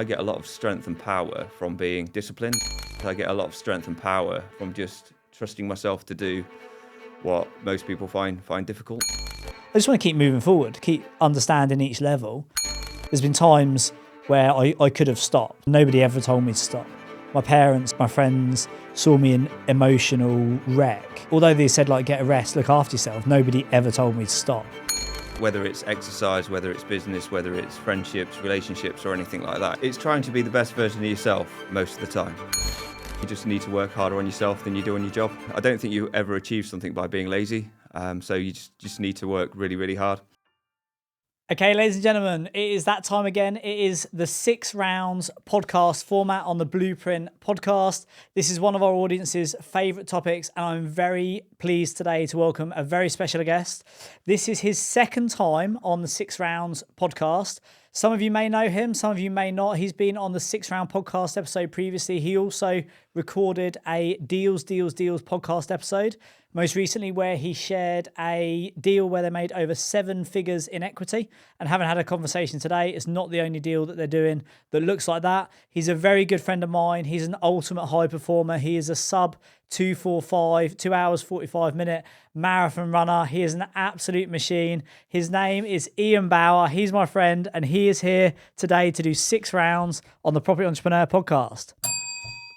I get a lot of strength and power from being disciplined. I get a lot of strength and power from just trusting myself to do what most people find difficult. I just want to keep moving forward, keep understanding each level. There's been times where I could have stopped. Nobody ever told me to stop. My parents, my friends saw me an emotional wreck. Although they said, like, get a rest, look after yourself, nobody ever told me to stop. Whether it's exercise, whether it's business, whether it's friendships, relationships or anything like that, it's trying to be the best version of yourself most of the time. You just need to work harder on yourself than you do on your job. I don't think you ever achieve something by being lazy, so you just need to work really, really hard. Okay, ladies and gentlemen, it is that time again. It is the 6 rounds podcast format on the Blueprint podcast. This is one of our audience's favourite topics, and I'm very pleased today to welcome a very special guest. This is his second time on the 6 rounds podcast. Some of you may know him, some of you may not. He's been on the 6 round podcast episode previously. He also recorded a Deals podcast episode, most recently where he shared a deal where they made over 7 figures in equity, and haven't had a conversation today. It's not the only deal that they're doing that looks like that. He's a very good friend of mine. He's an ultimate high performer. He is a sub 2:45, 2 hours, 45 minute marathon runner. He is an absolute machine. His name is Ian Bauer. He's my friend, and he is here today to do 6 rounds on the Property Entrepreneur podcast.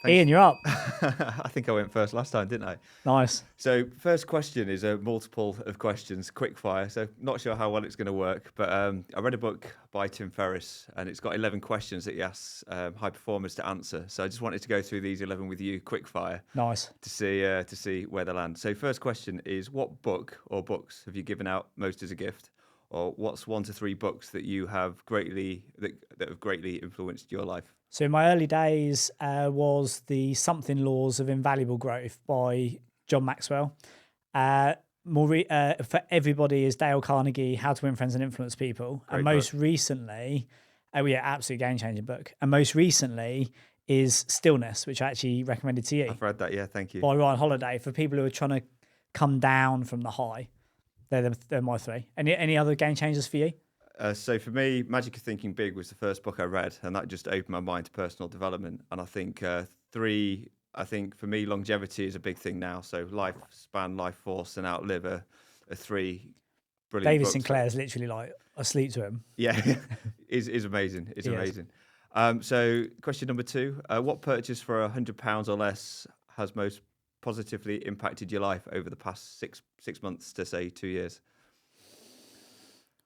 Thanks. Ian, you're up. I think I went first last time, didn't I? Nice. So first question is a multiple of questions, quick fire. So not sure how well it's going to work, but I read a book by Tim Ferriss, and it's got 11 questions that he asks high performers to answer. So I just wanted to go through these 11 with you, quick fire. Nice. To see where they land. So first question is, what book or books have you given out most as a gift? Or what's 1 to 3 books that you have that have greatly influenced your life? So in my early days was the Something Laws of Invaluable Growth by John Maxwell. For everybody is Dale Carnegie, How to Win Friends and Influence People. Great and book. Most recently, absolute game-changing book. And most recently is Stillness, which I actually recommended to you. I've read that, yeah, thank you. By Ryan Holiday, for people who are trying to come down from the high. They're my 3. Any other game changers for you? So for me, Magic of Thinking Big was the first book I read, and that just opened my mind to personal development. And I think 3, I think for me, longevity is a big thing now. So Lifespan, Life Force, and Outlive are 3 brilliant David books. Sinclair's literally like asleep to him. Yeah, is amazing. It's amazing. So question number 2, what purchase for £100 or less has most positively impacted your life over the past 6 months to say 2 years?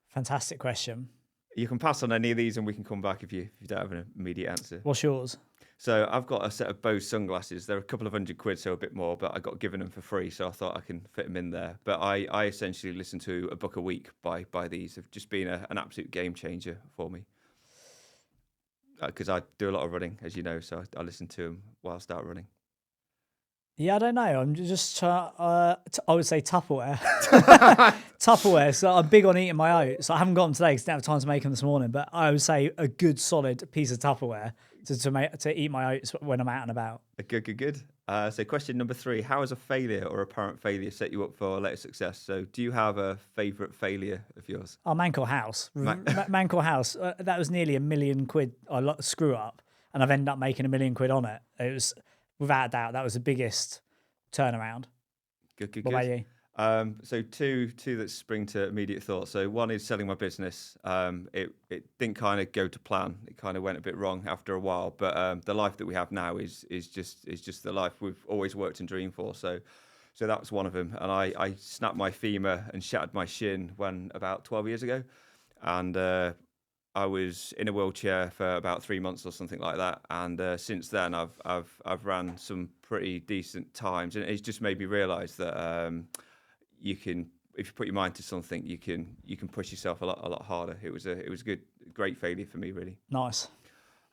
Fantastic question. You can pass on any of these and we can come back if you don't have an immediate answer. What's yours? So I've got a set of Bose sunglasses. They're a couple of £100, so a bit more, but I got given them for free, so I thought I can fit them in there. But I essentially listen to a book a week by these. Have just been an absolute game changer for me. Because I do a lot of running, as you know, so I listen to them whilst out running. Yeah, I don't know. I'm just trying. I would say Tupperware. Tupperware. So I'm big on eating my oats. I haven't got them today because I didn't have time to make them this morning. But I would say a good solid piece of Tupperware to eat my oats when I'm out and about. Good. So question number 3: how has a failure or apparent failure set you up for later success? So do you have a favourite failure of yours? Oh, Mancor House. Mancor House. That was nearly £1 million. I screw up, and I've ended up making £1 million on it. It was. Without a doubt, that was the biggest turnaround. Good. What about you? So two that spring to immediate thought. So one is selling my business. It didn't kind of go to plan. It kind of went a bit wrong after a while. But the life that we have now is just the life we've always worked and dreamed for. So that was one of them. And I snapped my femur and shattered my shin when about 12 years ago, and I was in a wheelchair for about 3 months or something like that, and since then I've ran some pretty decent times, and it's just made me realise that you can, if you put your mind to something, you can push yourself a lot harder. It was a great failure for me, really. Nice.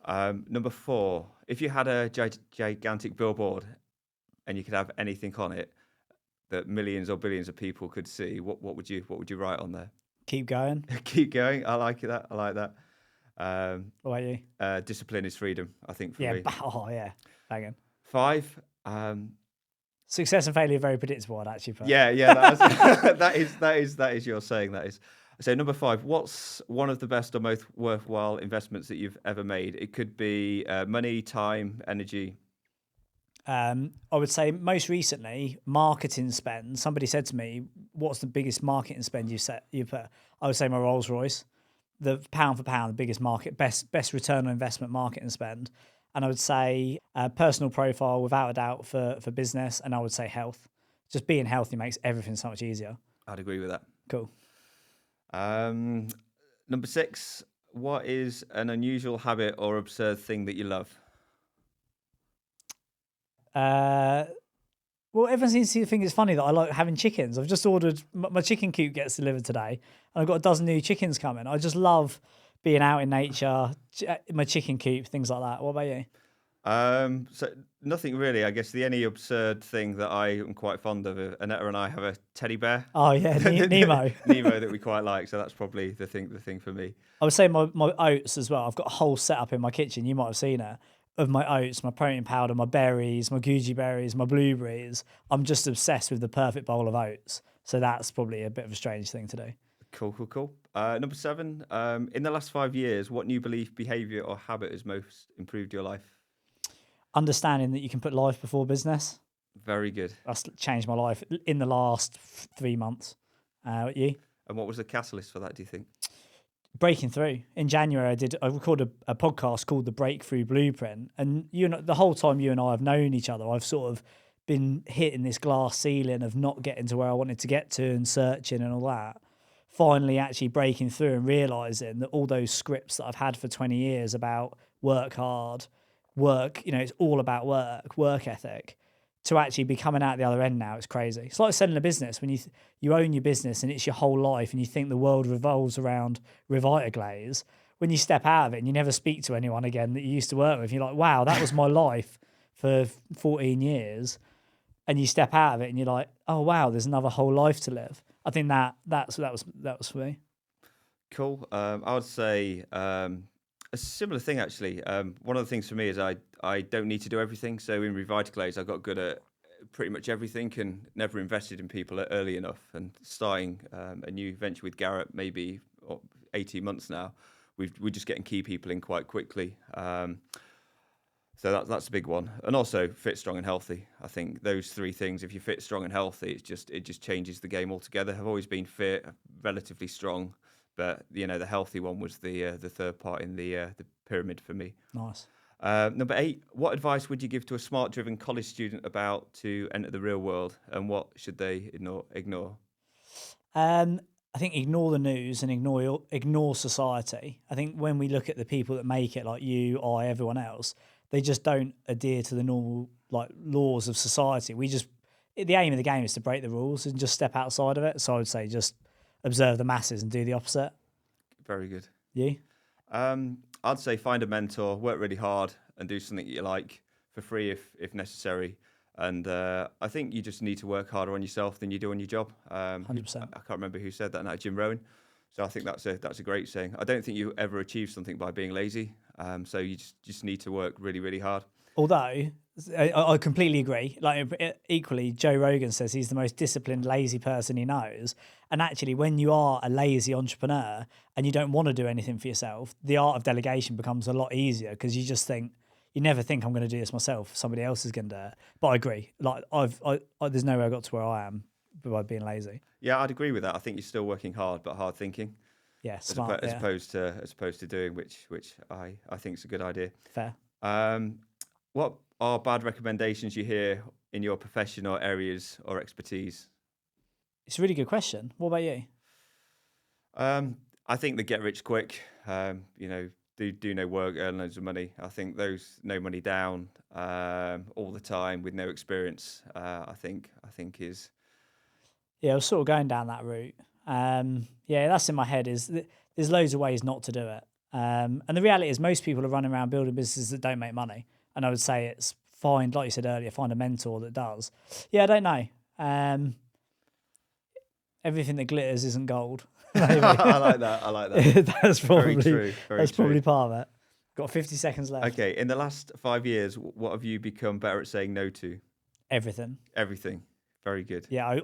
Number 4, if you had a gigantic billboard and you could have anything on it that millions or billions of people could see, what would you write on there? Keep going. Keep going. I like that. What about you? Discipline is freedom, I think, for me. Yeah. Banging. 5. Success and failure are very predictable, I'd actually put. Yeah. That is your saying. That is. So number 5, what's one of the best or most worthwhile investments that you've ever made? It could be money, time, energy. I would say most recently, marketing spend. Somebody said to me, "What's the biggest marketing spend you put?" I would say my Rolls Royce, the pound for pound, the biggest best return on investment marketing spend. And I would say personal profile without a doubt for business, and I would say health. Just being healthy makes everything so much easier. I'd agree with that. Cool. Um, Number 6, what is an unusual habit or absurd thing that you love? Uh, well, everyone seems to think it's funny that I like having chickens. I've just ordered my chicken coop gets delivered today, and I've got a dozen new chickens coming. I just love being out in nature, my chicken coop, things like that. What about you? So nothing really. I guess the only absurd thing that I am quite fond of, Annetta and I have a teddy bear, Oh yeah, Nemo. Nemo, that we quite like. So that's probably the thing for me. I would say my oats as well. I've got a whole setup in my kitchen. You might have seen it of my oats, my protein powder, my berries, my goji berries, my blueberries. I'm just obsessed with the perfect bowl of oats. So that's probably a bit of a strange thing to do. Cool. Number 7, in the last 5 years, what new belief, behavior, or habit has most improved your life? Understanding that you can put life before business. Very good. That's changed my life in the last 3 months. You? And what was the catalyst for that, do you think? Breaking through. In January, I recorded a podcast called The Breakthrough Blueprint. And the whole time you and I have known each other, I've sort of been hitting this glass ceiling of not getting to where I wanted to get to and searching and all that. Finally actually breaking through and realizing that all those scripts that I've had for 20 years about work hard, it's all about work ethic, to actually be coming out the other end now, it's crazy. It's like selling a business. When you own your business and it's your whole life and you think the world revolves around Revita Glaze, when you step out of it and you never speak to anyone again that you used to work with, you're like, wow, that was my life for 14 years. And you step out of it and you're like, oh wow, there's another whole life to live. I think that was for me. Cool. I would say a similar thing actually. One of the things for me is I don't need to do everything. So in Revitaglaze, I got good at pretty much everything and never invested in people early enough. And starting a new venture with Garrett, maybe 18 months now, we're just getting key people in quite quickly. So that's a big one. And also fit, strong and healthy. I think those 3 things, if you're fit, strong and healthy, it just changes the game altogether. I've always been fit, relatively strong, but the healthy one was the third part in the pyramid for me. Nice. Number 8, what advice would you give to a smart driven college student about to enter the real world, and what should they ignore? I think ignore the news and ignore society. I think when we look at the people that make it, like you, I, everyone else, they just don't adhere to the normal laws of society. The aim of the game is to break the rules and just step outside of it. So I would say just observe the masses and do the opposite. Very good. You? I'd say find a mentor, work really hard, and do something that you like for free if necessary. And I think you just need to work harder on yourself than you do on your job. 100%. I can't remember who said that now, Jim Rohn. So I think that's a great saying. I don't think you ever achieve something by being lazy. So you just need to work really, really hard. Although I completely agree. Equally, Joe Rogan says he's the most disciplined, lazy person he knows. And actually, when you are a lazy entrepreneur and you don't want to do anything for yourself, the art of delegation becomes a lot easier because you never think I'm going to do this myself. Somebody else is going to do it. But I agree. There's no way I got to where I am by being lazy. Yeah, I'd agree with that. I think you're still working hard, but hard thinking. Yeah, smart. As opposed to doing, which I think is a good idea. Fair. What are bad recommendations you hear in your profession or areas or expertise? It's a really good question. What about you? I think the get rich quick. Do no work, earn loads of money. I think those no money down all the time with no experience. I think is. Yeah, I was sort of going down that route. That's in my head. There's loads of ways not to do it. And the reality is most people are running around building businesses that don't make money. And I would say it's fine, like you said earlier, find a mentor that does. Yeah, I don't know. Everything that glitters isn't gold. I like that. That's probably very true. Probably part of it. Got 50 seconds left. Okay, in the last 5 years, what have you become better at saying no to? Everything. Everything. Very good. Yeah,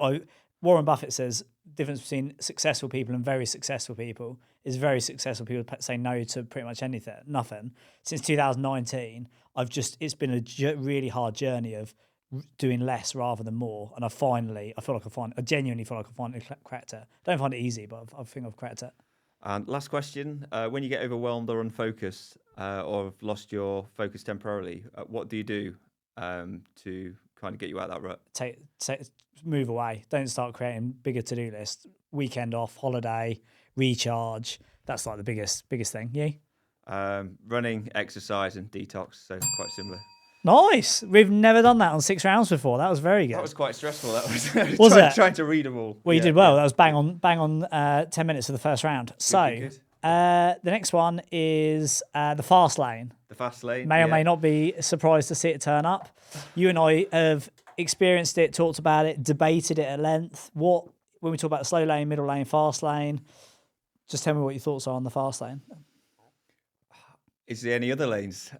Warren Buffett says the difference between successful people and very successful people is very successful people say no to pretty much nothing. Since 2019, it's been a really hard journey of doing less rather than more. And I genuinely feel like I finally cracked it. Don't find it easy, but I think I've cracked it. And last question, when you get overwhelmed or unfocused or have lost your focus temporarily, what do you do to kind of get you out of that rut? Move away. Don't start creating bigger to-do lists. Weekend off, holiday, recharge. That's like the biggest thing. You? Running, exercise, and detox. So quite similar. Nice. We've never done that on 6 rounds before. That was very good. That was quite stressful. That was it? Trying to read them all. Well, you did well. That was bang on 10 minutes of the first round. Good. The next one is the fast lane. The fast lane. May or may not be surprised to see it turn up. You and I have experienced it, talked about it, debated it at length. When we talk about the slow lane, middle lane, fast lane, just tell me what your thoughts are on the fast lane. Is there any other lanes?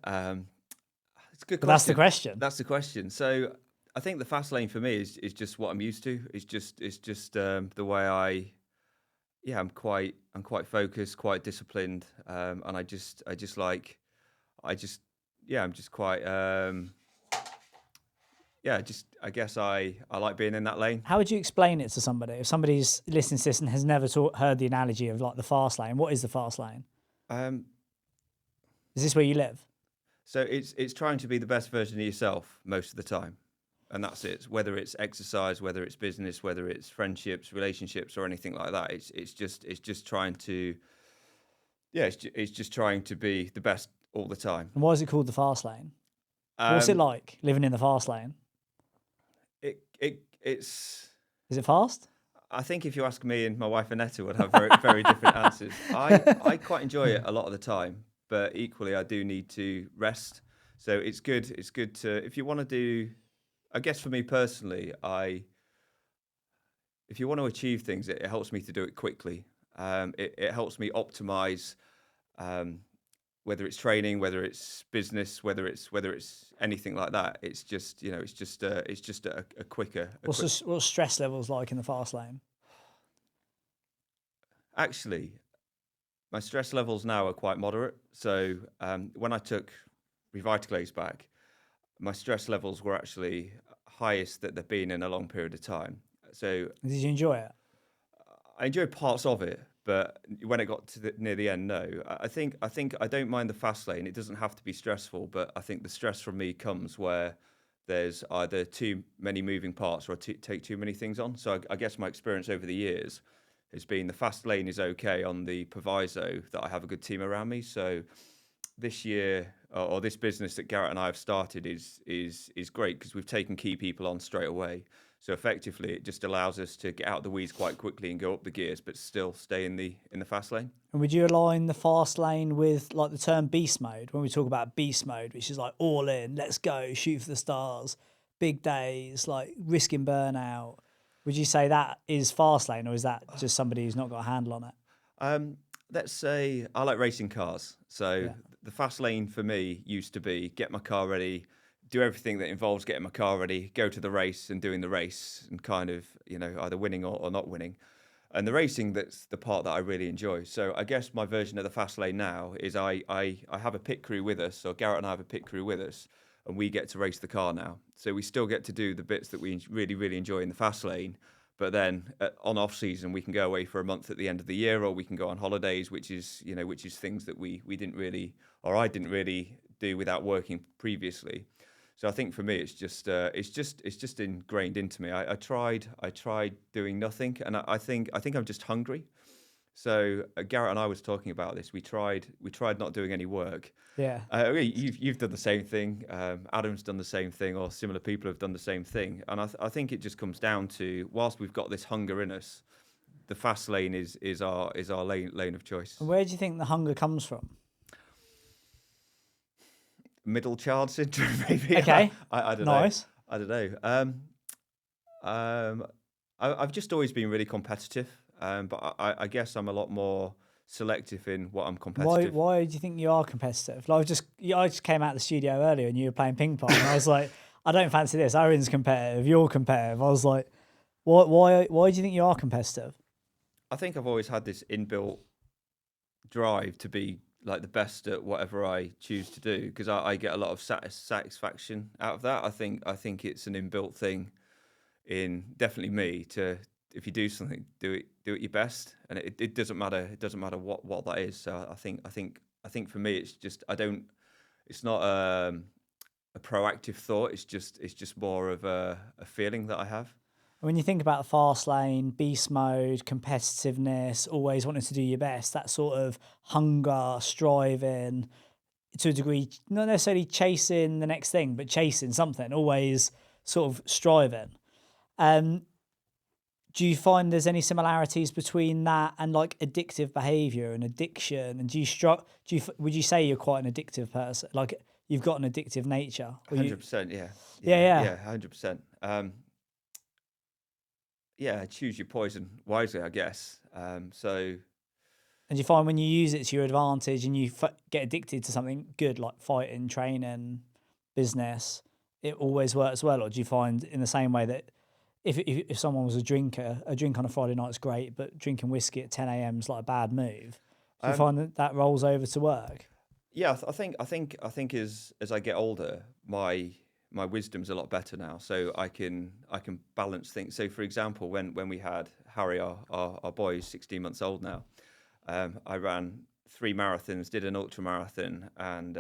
It's a good question. That's the question. That's the question. So I think the fast lane for me is just what I'm used to. It's just the way I'm quite focused, quite disciplined, and I'm just quite I guess I like being in that lane. How would you explain it to somebody? If somebody's listening to this and has never heard the analogy of like the fast lane, what is the fast lane? Is this where you live? So it's trying to be the best version of yourself most of the time, and that's it. Whether it's exercise, whether it's business, whether it's friendships, relationships, or anything like that, it's just trying to be the best all the time. And why is it called the fast lane? What's it like living in the fast lane? It's. Is it fast? I think if you ask me and my wife Annetta would have very very different answers. I quite enjoy it a lot of the time. But equally, I do need to rest. So it's good. It's good to, if you want to do, I guess for me personally, if you want to achieve things, it helps me to do it quickly. It helps me optimize, whether it's training, whether it's business, whether it's anything like that. It's just a quicker. What's stress levels like in the fast lane? Actually, my stress levels now are quite moderate. So when I took Revitalaze back, my stress levels were actually highest that they've been in a long period of time. So did you enjoy it? I enjoyed parts of it, but when it got to near the end, no. I think I don't mind the fast lane. It doesn't have to be stressful, but I think the stress from me comes where there's either too many moving parts or I take too many things on. So I guess my experience over the years has been the fast lane is okay on the proviso that I have a good team around me. So this year or this business that Garrett and I have started is great because we've taken key people on straight away. So effectively, it just allows us to get out of the weeds quite quickly and go up the gears, but still stay in the fast lane. And would you align the fast lane with like the term beast mode? When we talk about beast mode, which is like all in, let's go, shoot for the stars, big days, like risking burnout. Would you say that is fast lane, or is that just somebody who's not got a handle on it? Let's say I like racing cars. So the fast lane for me used to be get my car ready, do everything that involves getting my car ready, go to the race and doing the race and kind of, either winning or not winning. And the racing, that's the part that I really enjoy. So I guess my version of the fast lane now is I have a pit crew with us, or Garrett and I have a pit crew with us, and we get to race the car now. So we still get to do the bits that we really, really enjoy in the fast lane. But then on off season, we can go away for a month at the end of the year, or we can go on holidays, which is things that we didn't really, or I didn't really do without working previously. So I think for me, it's just ingrained into me. I tried doing nothing, and I think I'm just hungry. So Garrett and I was talking about this. We tried not doing any work. Yeah. You've done the same thing. Adam's done the same thing, or similar people have done the same thing. And I think it just comes down to, whilst we've got this hunger in us, the fast lane is our lane of choice. And where do you think the hunger comes from? Middle child syndrome, maybe. Okay. I don't nice. know. I don't know. I've just always been really competitive, but I guess I'm a lot more selective in what I'm competitive. Why do you think you are competitive? Like I just came out of the studio earlier and you were playing ping pong, and I was like, I don't fancy this. Aaron's competitive. You're competitive. I was like, Why do you think you are competitive? I think I've always had this inbuilt drive to be like the best at whatever I choose to do because I get a lot of satisfaction out of that. I think it's an inbuilt thing in definitely me to if you do something, do it your best, and it doesn't matter. It doesn't matter what that is. So I think for me, it's just I don't. It's not a proactive thought. It's just more of a feeling that I have. When you think about the fast lane, beast mode, competitiveness, always wanting to do your best, that sort of hunger, striving, to a degree, not necessarily chasing the next thing, but chasing something, always sort of striving. Um, do you find there's any similarities between that and like addictive behavior and addiction? And would you say you're quite an addictive person? Like you've got an addictive nature? Or you, 100%, yeah, yeah, yeah, yeah. yeah, 100%. Yeah, choose your poison wisely, I guess. So And you find when you use it to your advantage and you get addicted to something good like fighting, training, business, it always works well? Or do you find in the same way that if someone was a drinker, a drink on a Friday night's great, but drinking whiskey at 10 a.m. is like a bad move? Do you um, find that that rolls over to work? yeah, I think as I get older, my wisdom's a lot better now, so I can balance things. So, for example, when we had Harry, our boy, who's 16 months old now, I ran 3 marathons, did an ultra marathon, and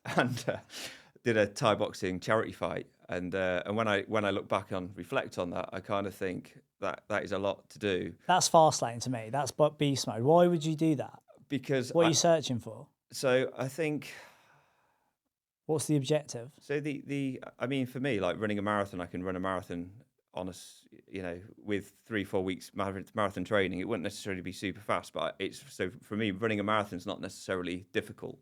and did a Thai boxing charity fight. And when I look back on reflect on that, I kind of think that is a lot to do That's fast lane to me. That's but beast mode. Why would you do that? because What are you searching for? I think. What's the objective? So the I mean for me like running a marathon, I can run a marathon on with 3 4 weeks marathon training. It wouldn't necessarily be super fast, but it's so for me running a marathon is not necessarily difficult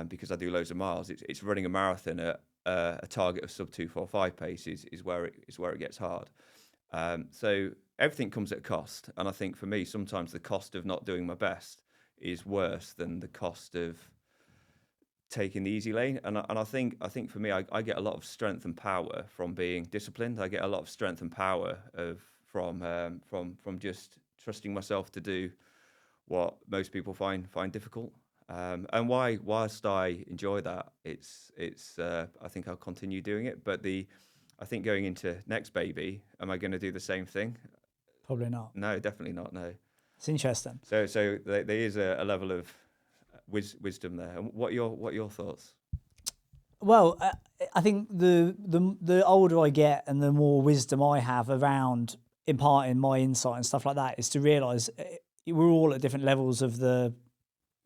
because I do loads of miles. It's running a marathon at a target of sub 2:45 pace is where it gets hard. So everything comes at a cost, and I think for me sometimes the cost of not doing my best is worse than the cost of taking the easy lane. And I think for me, I get a lot of strength and power from being disciplined. I get a lot of strength and power from just trusting myself to do what most people find difficult. And whilst I enjoy that, it's I think I'll continue doing it. But I think going into next baby, am I going to do the same thing? Probably not. No, definitely not. No. It's interesting. So there is a level of wisdom there. And what your thoughts? Well, I think the older I get and the more wisdom I have around imparting my insight and stuff like that is to realise we're all at different levels of the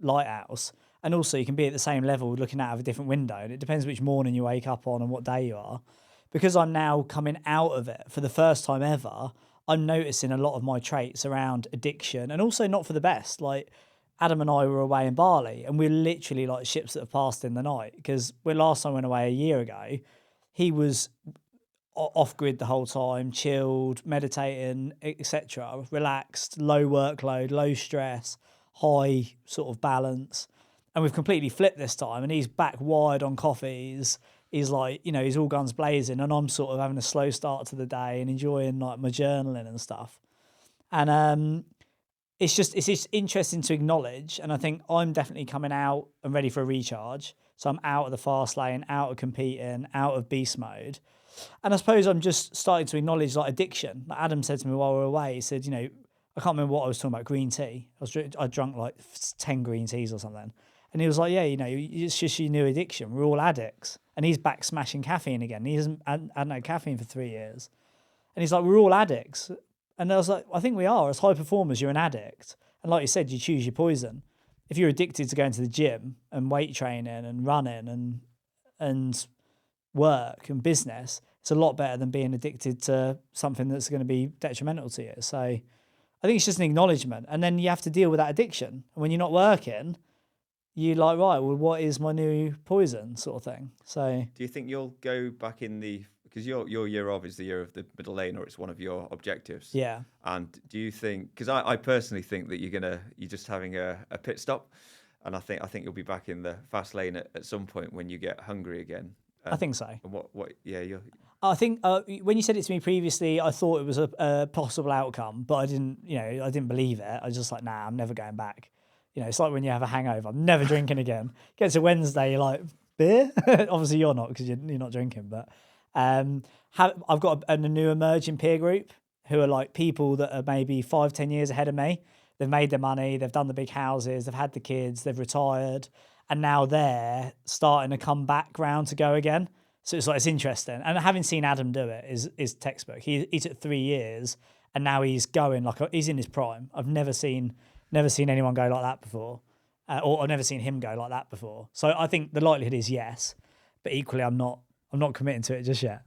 lighthouse, and also you can be at the same level looking out of a different window, and it depends which morning you wake up on and what day you are. Because I'm now coming out of it for the first time ever, I'm noticing a lot of my traits around addiction, and also not for the best. Like Adam and I were away in Bali, and we're literally like ships that have passed in the night. Because when last time I went away a year ago, he was off grid the whole time, chilled, meditating, etc., relaxed, low workload, low stress, high sort of balance. And we've completely flipped this time, and he's back wired on coffees. He's like, he's all guns blazing, and I'm sort of having a slow start to the day and enjoying like my journaling and stuff. And it's just interesting to acknowledge, and I think I'm definitely coming out and ready for a recharge. So I'm out of the fast lane, out of competing, out of beast mode, and I suppose I'm just starting to acknowledge like addiction. Like Adam said to me while we were away, he said, I can't remember what I was talking about, green tea. I drunk like 10 green teas or something, and he was like, yeah, it's just your new addiction. We're all addicts, and he's back smashing caffeine again. He hasn't had no caffeine for 3 years, and he's like, we're all addicts. And I was like, I think we are. As high performers, you're an addict. And like you said, you choose your poison. If you're addicted to going to the gym and weight training and running and work and business, it's a lot better than being addicted to something that's going to be detrimental to you. So I think it's just an acknowledgement. And then you have to deal with that addiction. And when you're not working, you're like, right, well, what is my new poison sort of thing? So Do you think you'll go back in because your year of is the year of the middle lane, or it's one of your objectives? yeah. And do you think? Because I personally think that you're just having a pit stop, and I think you'll be back in the fast lane at some point when you get hungry again. I think so. And what? Yeah, I think when you said it to me previously, I thought it was a possible outcome, but I didn't, I didn't believe it. I was just like, nah, I'm never going back. It's like when you have a hangover, I'm never drinking again. Get to Wednesday, you're like, beer? Obviously, you're not because you're not drinking, but I've got a new emerging peer group who are like people that are maybe 5-10 years ahead of me. They've made their money, they've done the big houses, they've had the kids, they've retired, and now they're starting to come back round to go again. So it's interesting. And having seen Adam do it is textbook. He took 3 years and now he's going he's in his prime. I've never seen anyone go like that before. Or I've never seen him go like that before. So I think the likelihood is yes, but equally I'm not committing to it just yet.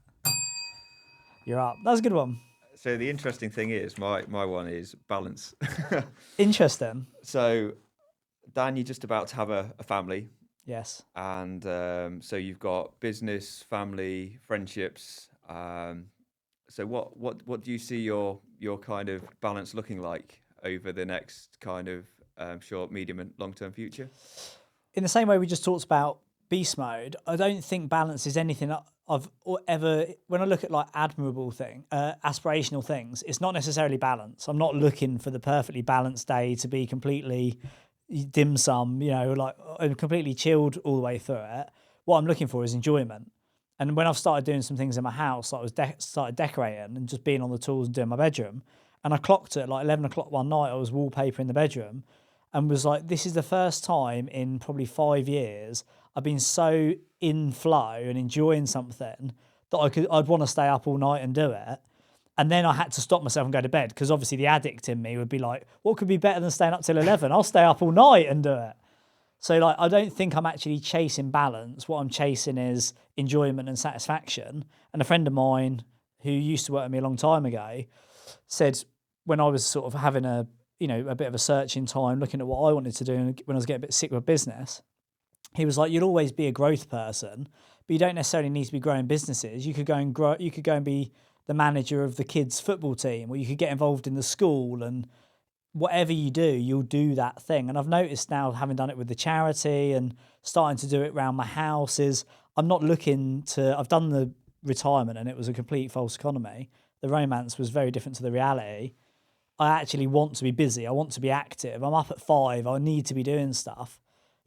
You're up. That's a good one. So the interesting thing is, my one is balance. Interesting. So, Dan, you're just about to have a family. Yes. And so you've got business, family, friendships. So what do you see your kind of balance looking like over the next kind of short, medium, and long-term future? In the same way we just talked about beast mode, I don't think balance is anything I've ever. When I look at like aspirational things, it's not necessarily balance. I'm not looking for the perfectly balanced day to be completely dim sum, like I'm completely chilled all the way through it. What I'm looking for is enjoyment. And when I've started doing some things in my house, like I was started decorating and just being on the tools and doing my bedroom, and I clocked it at like 11 o'clock one night. I was wallpapering the bedroom, and was like, this is the first time in probably 5 years I've been so in flow and enjoying something that I'd want to stay up all night and do it. And then I had to stop myself and go to bed because obviously the addict in me would be like, what could be better than staying up till 11? I'll stay up all night and do it. So like, I don't think I'm actually chasing balance. What I'm chasing is enjoyment and satisfaction. And a friend of mine who used to work with me a long time ago said when I was sort of having a bit of a searching time, looking at what I wanted to do, and when I was getting a bit sick with business, he was like, you'll always be a growth person, but you don't necessarily need to be growing businesses. You could go and grow. You could go and be the manager of the kids' football team, or you could get involved in the school, and whatever you do, you'll do that thing. And I've noticed now, having done it with the charity and starting to do it around my house, is I'm not looking to. I've done the retirement, and it was a complete false economy. The romance was very different to the reality. I actually want to be busy. I want to be active. I'm up at 5. I need to be doing stuff.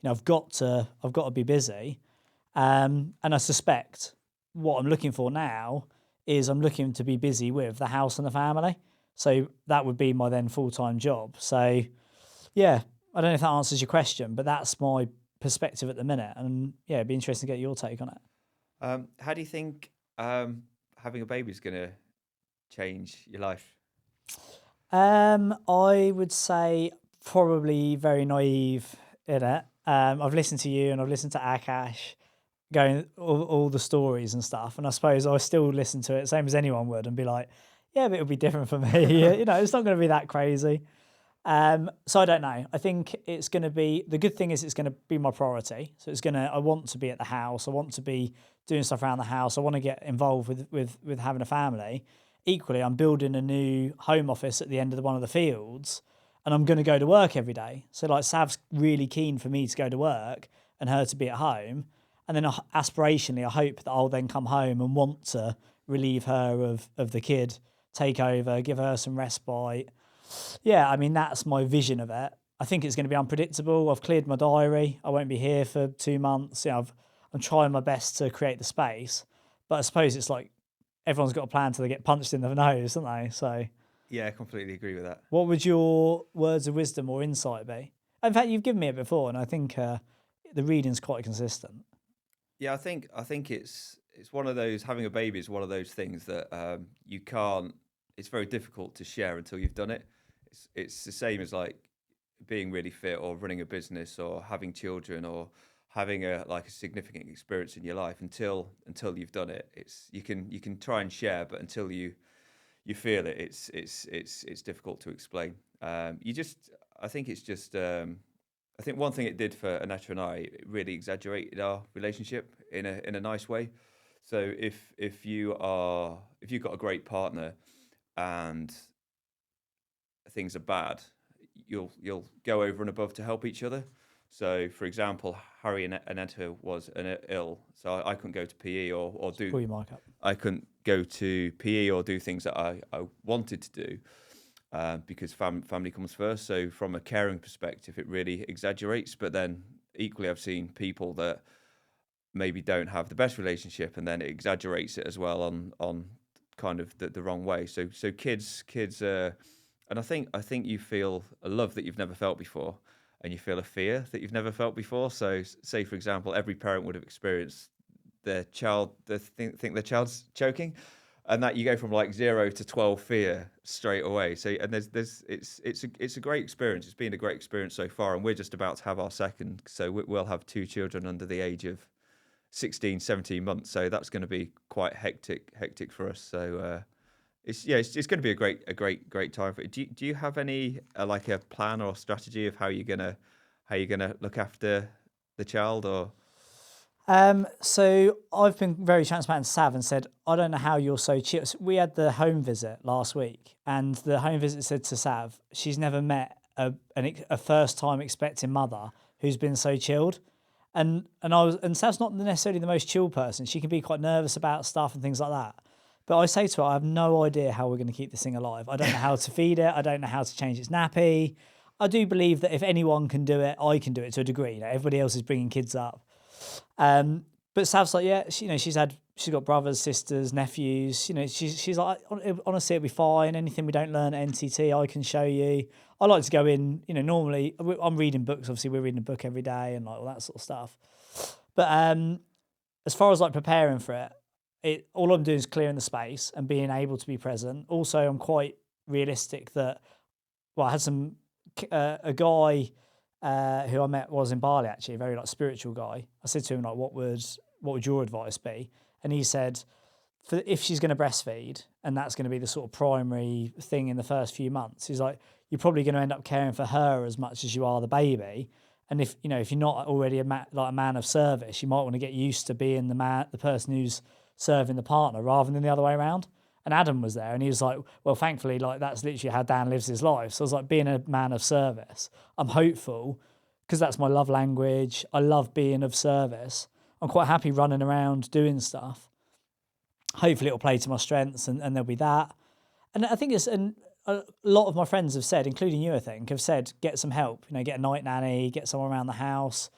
I've got to be busy. And I suspect what I'm looking for now is I'm looking to be busy with the house and the family. So that would be my then full-time job. So yeah, I don't know if that answers your question, but that's my perspective at the minute. And yeah, it'd be interesting to get your take on it. How do you think having a baby is going to change your life? I would say probably very naive in it. I've listened to you and I've listened to Akash going all the stories and stuff, and I suppose I still listen to it same as anyone would and be like, yeah, but it'll be different for me. It's not going to be that crazy. So I don't know. I think it's going to be, the good thing is it's going to be my priority. So I want to be at the house. I want to be doing stuff around the house. I want to get involved with having a family. Equally, I'm building a new home office at the end of one of the fields, and I'm going to go to work every day. So like Sav's really keen for me to go to work and her to be at home. And then aspirationally, I hope that I'll then come home and want to relieve her of the kid, take over, give her some respite. Yeah, I mean, that's my vision of it. I think it's going to be unpredictable. I've cleared my diary. I won't be here for 2 months. I'm trying my best to create the space. But I suppose it's like everyone's got a plan till they get punched in the nose, don't they? So yeah, I completely agree with that. what would your words of wisdom or insight be? In fact, you've given me it before, and I think the reading's quite consistent. Yeah, I think it's one of those, having a baby is one of those things that you can't. It's very difficult to share until you've done it. It's the same as like being really fit or running a business or having children or having a significant experience in your life. Until you've done it, you can try and share, but until you feel it, it's difficult to explain. I think one thing it did for Aneta and I, it really exaggerated our relationship in a nice way. So if you've got a great partner and things are bad, you'll go over and above to help each other. So, for example, Harry and Aneta was ill, so I couldn't go to PE or do. Pull your mic up. I couldn't go to PE or do things that I wanted to do, because family comes first. So from a caring perspective, it really exaggerates. But then equally, I've seen people that maybe don't have the best relationship, and then it exaggerates it as well on kind of the wrong way. So kids, and I think you feel a love that you've never felt before, and you feel a fear that you've never felt before. So say for example, every parent would have experienced their child think their child's choking, and that you go from like 0 to 12 fear straight away. So and there's it's a great experience. It's been a great experience so far, and we're just about to have our second. So we'll have two children under the age of 16, 17 months. So that's going to be quite hectic for us. So it's going to be a great time for it. Do you have any like a plan or strategy of how you're gonna look after the child? Or So I've been very transparent to Sav and said, I don't know how you're so chill. So we had the home visit last week, and the home visit said to Sav, she's never met a first time expecting mother who's been so chilled. And Sav's not necessarily the most chill person. She can be quite nervous about stuff and things like that. But I say to her, I have no idea how we're going to keep this thing alive. I don't know how to feed it. I don't know how to change its nappy. I do believe that if anyone can do it, I can do it to a degree. You know, everybody else is bringing kids up. But Sav's like, yeah, she's got brothers, sisters, nephews. You know, she's like, honestly, it'll be fine. Anything we don't learn at NTT, I can show you. I like to go in. You know, normally I'm reading books. Obviously, we're reading a book every day and like all that sort of stuff. But as far as like preparing for it, all I'm doing is clearing the space and being able to be present. Also, I'm quite realistic that. Well, I had a guy who I met was in Bali, actually, a very like spiritual guy. I said to him like, what would your advice be? And he said, if she's going to breastfeed and that's going to be the sort of primary thing in the first few months, he's like, you're probably going to end up caring for her as much as you are the baby. And if you're not already a man of service, you might want to get used to being the person who's serving the partner rather than the other way around. And Adam was there, and he was like, well, thankfully, like that's literally how Dan lives his life. So I was like, being a man of service, I'm hopeful because that's my love language. I love being of service. I'm quite happy running around doing stuff. Hopefully it'll play to my strengths, and there'll be that. And I think and a lot of my friends have said, including you, I think, have said, get some help, get a night nanny, get someone around the house.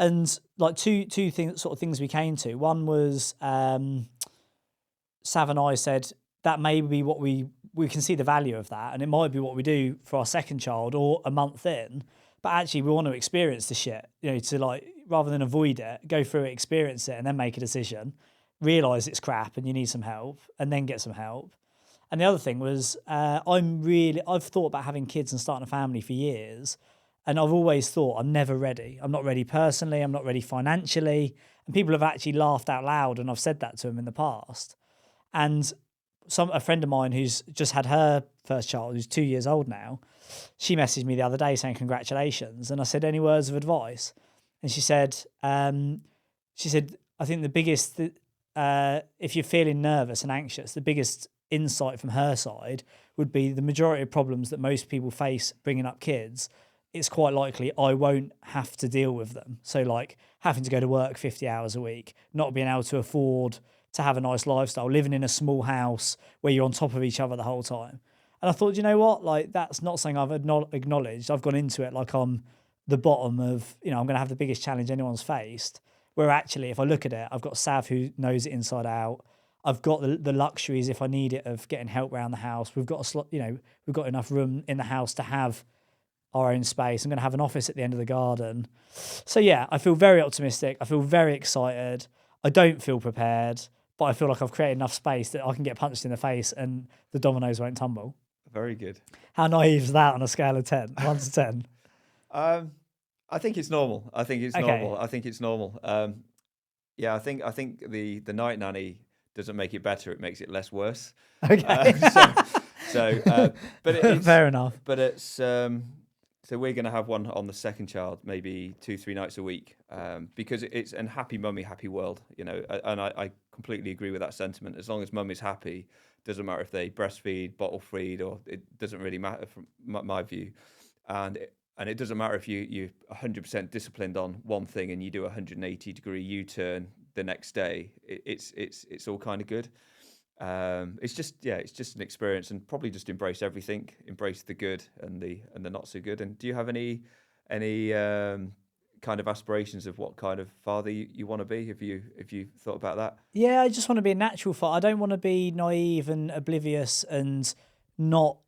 And like two things we came to. One was Sav and I said, that may be what we can see the value of that, and it might be what we do for our second child or a month in, but actually we want to experience the shit, to like, rather than avoid it, go through it, experience it, and then make a decision, realize it's crap and you need some help, and then get some help. And the other thing was, I've thought about having kids and starting a family for years, and I've always thought I'm never ready. I'm not ready personally, I'm not ready financially, and people have actually laughed out loud, and I've said that to them in the past. And a friend of mine who's just had her first child, who's 2 years old now, she messaged me the other day saying congratulations, and I said, any words of advice? And she said, I think the biggest, if you're feeling nervous and anxious, the biggest insight from her side would be the majority of problems that most people face bringing up kids, it's quite likely I won't have to deal with them. So like having to go to work 50 hours a week, not being able to afford to have a nice lifestyle, living in a small house where you're on top of each other the whole time. And I thought, you know what? Like, that's not something I've acknowledged. I've gone into it like I'm the bottom of, I'm going to have the biggest challenge anyone's faced. Where actually, if I look at it, I've got Sav who knows it inside out. I've got the luxuries, if I need it, of getting help around the house. We've got we've got enough room in the house to have our own space. I'm going to have an office at the end of the garden. So yeah, I feel very optimistic. I feel very excited. I don't feel prepared, but I feel like I've created enough space that I can get punched in the face and the dominoes won't tumble. Very good. How naive is that on a scale of 10, 1 to 10? I think it's normal. I think it's normal. Yeah, I think the night nanny doesn't make it better; it makes it less worse. Okay. But it's fair enough. But it's so we're going to have one on the second child, maybe 2-3 nights a week, because it's an happy mummy, happy world, and I completely agree with that sentiment. As long as mummy's happy, doesn't matter if they breastfeed, bottle feed, or it doesn't really matter from my view. And it doesn't matter if you're 100% disciplined on one thing and you do a 180-degree U-turn the next day. It's all kind of good. It's just an experience, and probably just embrace everything, embrace the good and the not so good. And do you have any kind of aspirations of what kind of father you want to be? Have you thought about that? Yeah, I just want to be a natural father. I don't want to be naive and oblivious and not.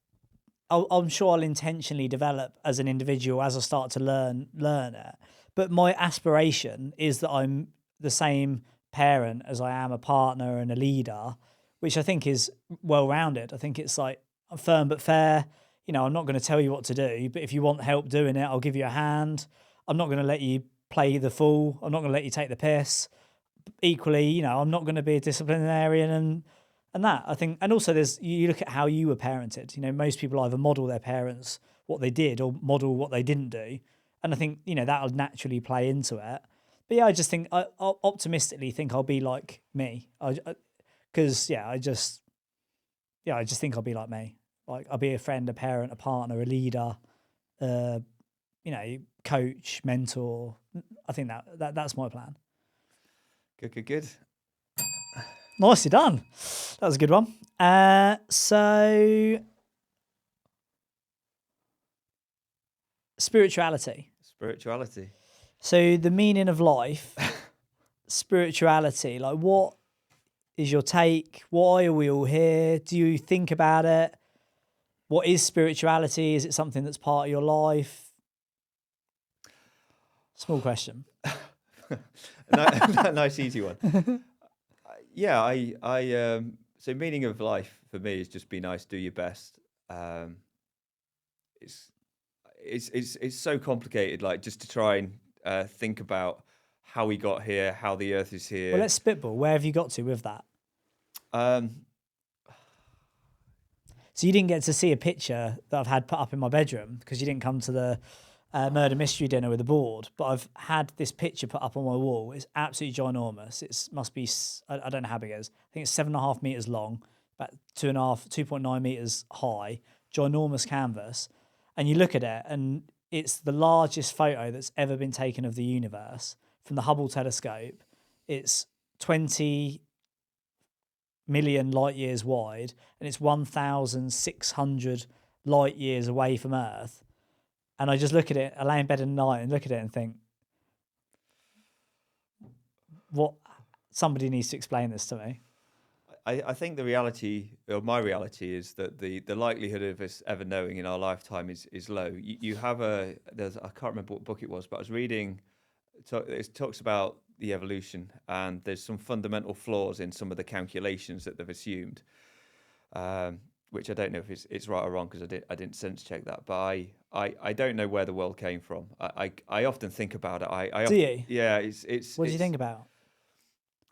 I'm sure I'll intentionally develop as an individual as I start to learn it. But my aspiration is that I'm the same parent as I am a partner and a leader, which I think is well rounded. I think it's like firm but fair. I'm not going to tell you what to do, but if you want help doing it, I'll give you a hand. I'm not going to let you play the fool. I'm not going to let you take the piss. Equally, I'm not going to be a disciplinarian and that I think, and also there's you look at how you were parented. Most people either model their parents what they did or model what they didn't do, and I think that'll naturally play into it. But yeah, I just think I optimistically think I'll be like me. Because I just think I'll be like me. Like I'll be a friend, a parent, a partner, a leader, uh, coach, mentor. I think that's my plan. Good, good, good. Nicely done. That was a good one. So spirituality. Spirituality. So the meaning of life, spirituality. Like, what is your take? Why are we all here? Do you think about it? What is spirituality? Is it something that's part of your life? Small question. Nice easy one. Yeah, so meaning of life for me is just be nice, do your best. Um, it's it's so complicated, like just to try and think about how we got here, how the Earth is Well, here. let's spitball. Where have you got to with that? Um, So you didn't get to see a picture that I've had put up in my bedroom because you didn't come to the murder mystery dinner with the board. But I've had this picture put up on my wall. It's absolutely ginormous. It must be, I don't know how big it is. I think it's 7.5 meters long, about 2.9 meters high, ginormous canvas. And you look at it, and it's the largest photo that's ever been taken of the universe from the Hubble telescope. It's 20 million light years wide, and it's 1,600 light years away from Earth. And I just look at it, I lay in bed at night and look at it and think, what? Somebody needs to explain this to me. I think the reality, or my reality, is that the likelihood of us ever knowing in our lifetime is low. You have I can't remember what book it was, but I was reading. It talks about the evolution, and there's some fundamental flaws in some of the calculations that they've assumed, which I don't know if it's right or wrong because I didn't sense check that. But I don't know where the world came from. I often think about it. Do you? Yeah, What do you think about?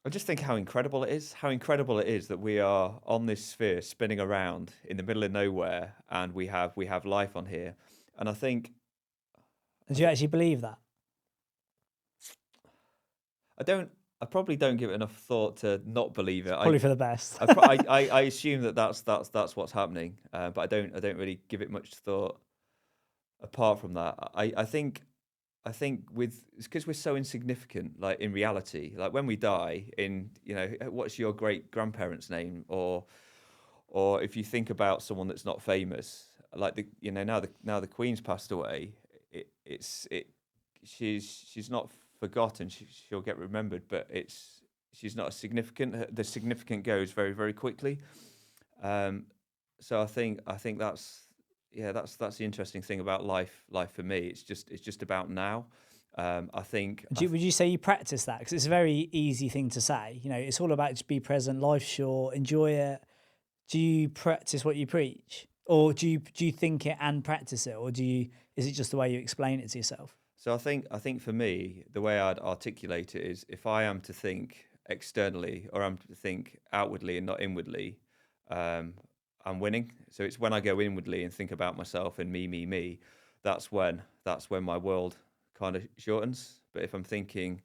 I just think how incredible it is that we are on this sphere spinning around in the middle of nowhere, and we have life on here. And Do you actually believe that? I don't. I probably don't give it enough thought to not believe it. Probably for the best. I assume that that's what's happening, but I don't really give it much thought. Apart from that, I think with it's because we're so insignificant, like in reality, like when we die, what's your great grandparent's name, or if you think about someone that's not famous, like now the Queen's passed away, she's not forgotten. She'll get remembered, but she's not as significant. The significant goes very, very quickly. Um, so I think that's the interesting thing about life. Life for me, it's just about now. I think Would you say you practice that? Because it's a very easy thing to say. It's all about just be present. Life's short. Enjoy it. Do you practice what you preach, or do you think it and practice it, or is it just the way you explain it to yourself? so. I think for me, the way I'd articulate it is if I am to think externally or I'm to think outwardly and not inwardly, um, I'm winning. So it's when I go inwardly and think about myself and me, that's when my world kind of shortens. But if I'm thinking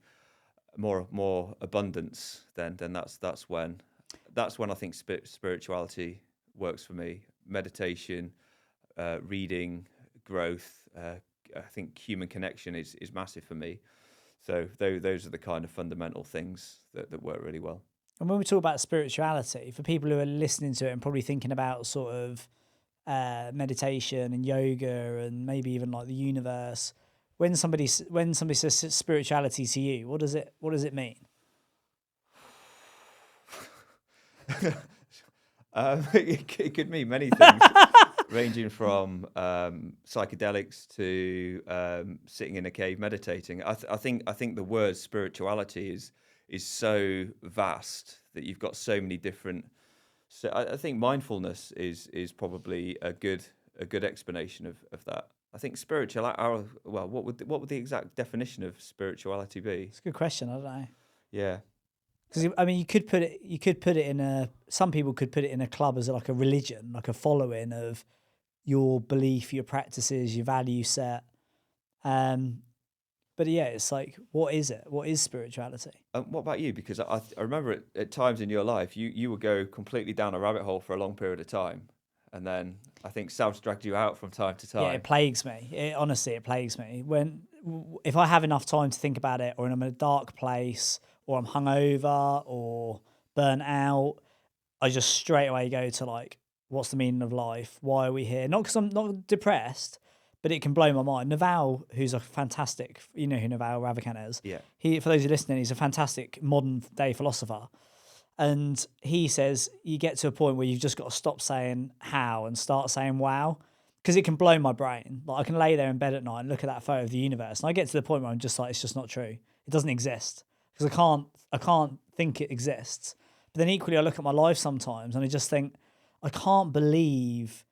more abundance, then that's when I think spirituality works for me. Meditation, reading, growth. I think human connection is massive for me. So those are the kind of fundamental things that work really well. And when we talk about spirituality, for people who are listening to it and probably thinking about sort of meditation and yoga and maybe even like the universe, when somebody says spirituality to you, what does it mean? It could mean many things, ranging from psychedelics to sitting in a cave meditating. I think the word spirituality is so vast that you've got so many different. So I think mindfulness is probably a good explanation of that. I think well, what would the exact definition of spirituality be? It's a good question. I don't know. Yeah, Because I mean, you could put it in a. Some people could put it in a club as like a religion, like a following of your belief, your practices, your value set. Um, but yeah, it's like, what is it? What is spirituality? What about you? Because I remember at times in your life, you would go completely down a rabbit hole for a long period of time, and then I think Sav's dragged you out from time to Yeah, time. it plagues me. Honestly, it plagues me. If I have enough time to think about it, or I'm in a dark place, or I'm hungover, or burnt out, I just straight away go to like, what's the meaning of life? Why are we here? Not because I'm not depressed, but it can blow my mind. Naval, who's a fantastic, you know who Naval Ravikant is. Yeah, For those who are listening, he's a fantastic modern day philosopher. And he says you get to a point where you've just got to stop saying how and start saying wow, because it can blow my brain. Like I can lay there in bed at night and look at that photo of the universe, and I get to the point where I'm just like, it's just not true. It doesn't exist because I can't think it exists. But then equally, I look at my life sometimes and I just think I can't believe.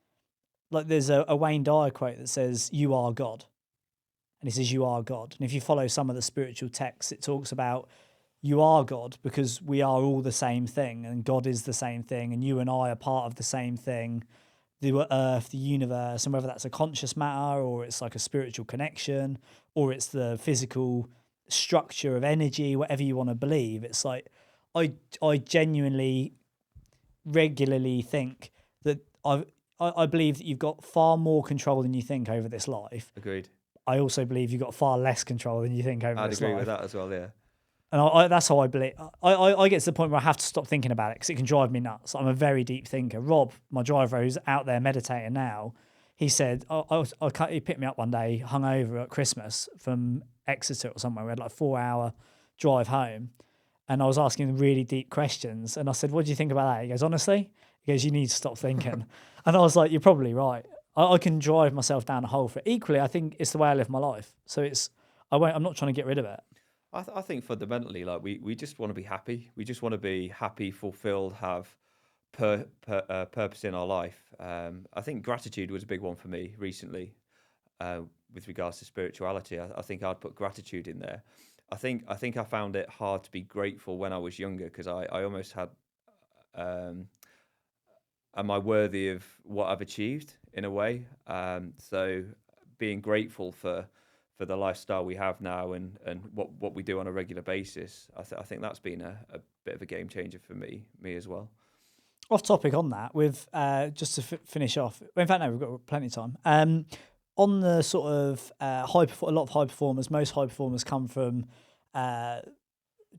Like there's a Wayne Dyer quote that says, "You are God," and he says, "You are God." And if you follow some of the spiritual texts, it talks about you are God because we are all the same thing, and God is the same thing, and you and I are part of the same thing, the earth, the universe, and whether that's a conscious matter or it's like a spiritual connection or it's the physical structure of energy, whatever you want to believe. It's like I genuinely regularly think that I believe that you've got far more control than you think over this life. agreed. I also believe you've got far less control than you think over I'd this agree with life. that as well. Yeah, And that's how I believe. I get to the point where I have to stop thinking about it because it can drive me nuts. I'm a very deep thinker. Rob, my driver, who's out there meditating now, he said, he picked me up one day, hungover at Christmas from Exeter or somewhere. We had like a 4 hour drive home. And I was asking him really deep questions. And I said, what do you think about that? He goes, honestly, he goes, you need to stop thinking. And I was like, you're probably right. I can drive myself down a hole for it. Equally, I think it's the way I live my life. So I'm not trying to get rid of it. I think fundamentally, like we just want to be happy. We just want to be happy, fulfilled, have purpose in our life. I think gratitude was a big one for me recently, with regards to spirituality. I think I'd put gratitude in there. I think I found it hard to be grateful when I was younger because I almost had, um, am I worthy of what I've achieved in a way? So being grateful for the lifestyle we have now and what we do on a regular basis, I think that's been a bit of a game changer for me as well. Off topic on that, with just to finish off. In fact, no, we've got plenty of time. On the sort of a lot of high performers, most high performers come from uh,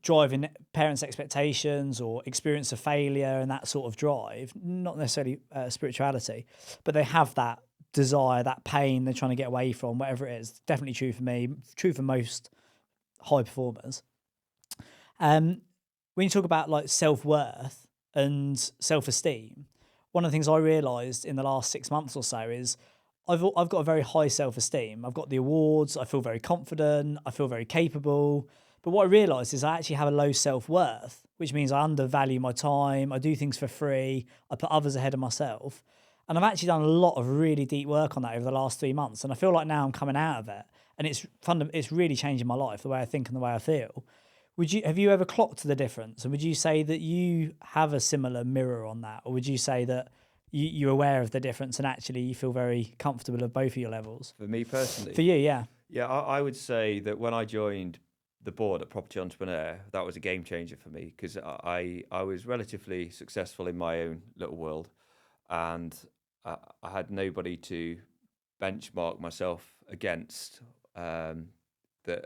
driving parents' expectations or experience of failure and that sort of drive. Not necessarily spirituality, but they have that desire, that pain they're trying to get away from, whatever it is. Definitely true for me. True for most high performers. When you talk about like self-worth and self-esteem, one of the things I realized in the last 6 months or so is I've got a very high self-esteem. I've got the awards. I feel very confident. I feel very capable. But what I realized is I actually have a low self-worth, which means I undervalue my time. I do things for free. I put others ahead of myself. And I've actually done a lot of really deep work on that over the last 3 months. And I feel like now I'm coming out of it. And it's really changing my life, the way I think and the way I feel. Have you ever clocked the difference? And would you say that you have a similar mirror on that? Or would you say that you're aware of the difference and actually you feel very comfortable at both of your levels? For me For personally, you, yeah. yeah, I would say that when I joined the board at Property Entrepreneur, that was a game changer for me because I was relatively successful in my own little world, and I had nobody to benchmark myself against, that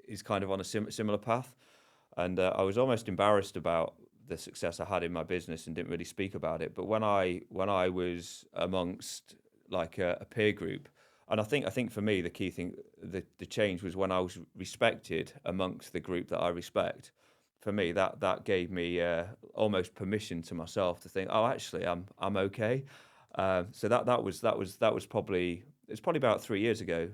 is kind of on a similar path, and I was almost embarrassed about the success I had in my business and didn't really speak about it. But when I was amongst like a peer group, and I think for me the key thing, the change was when I was respected amongst the group that I respect. For me, that gave me almost permission to myself to think, oh, actually, I'm okay. So that was probably, it's probably about 3 years ago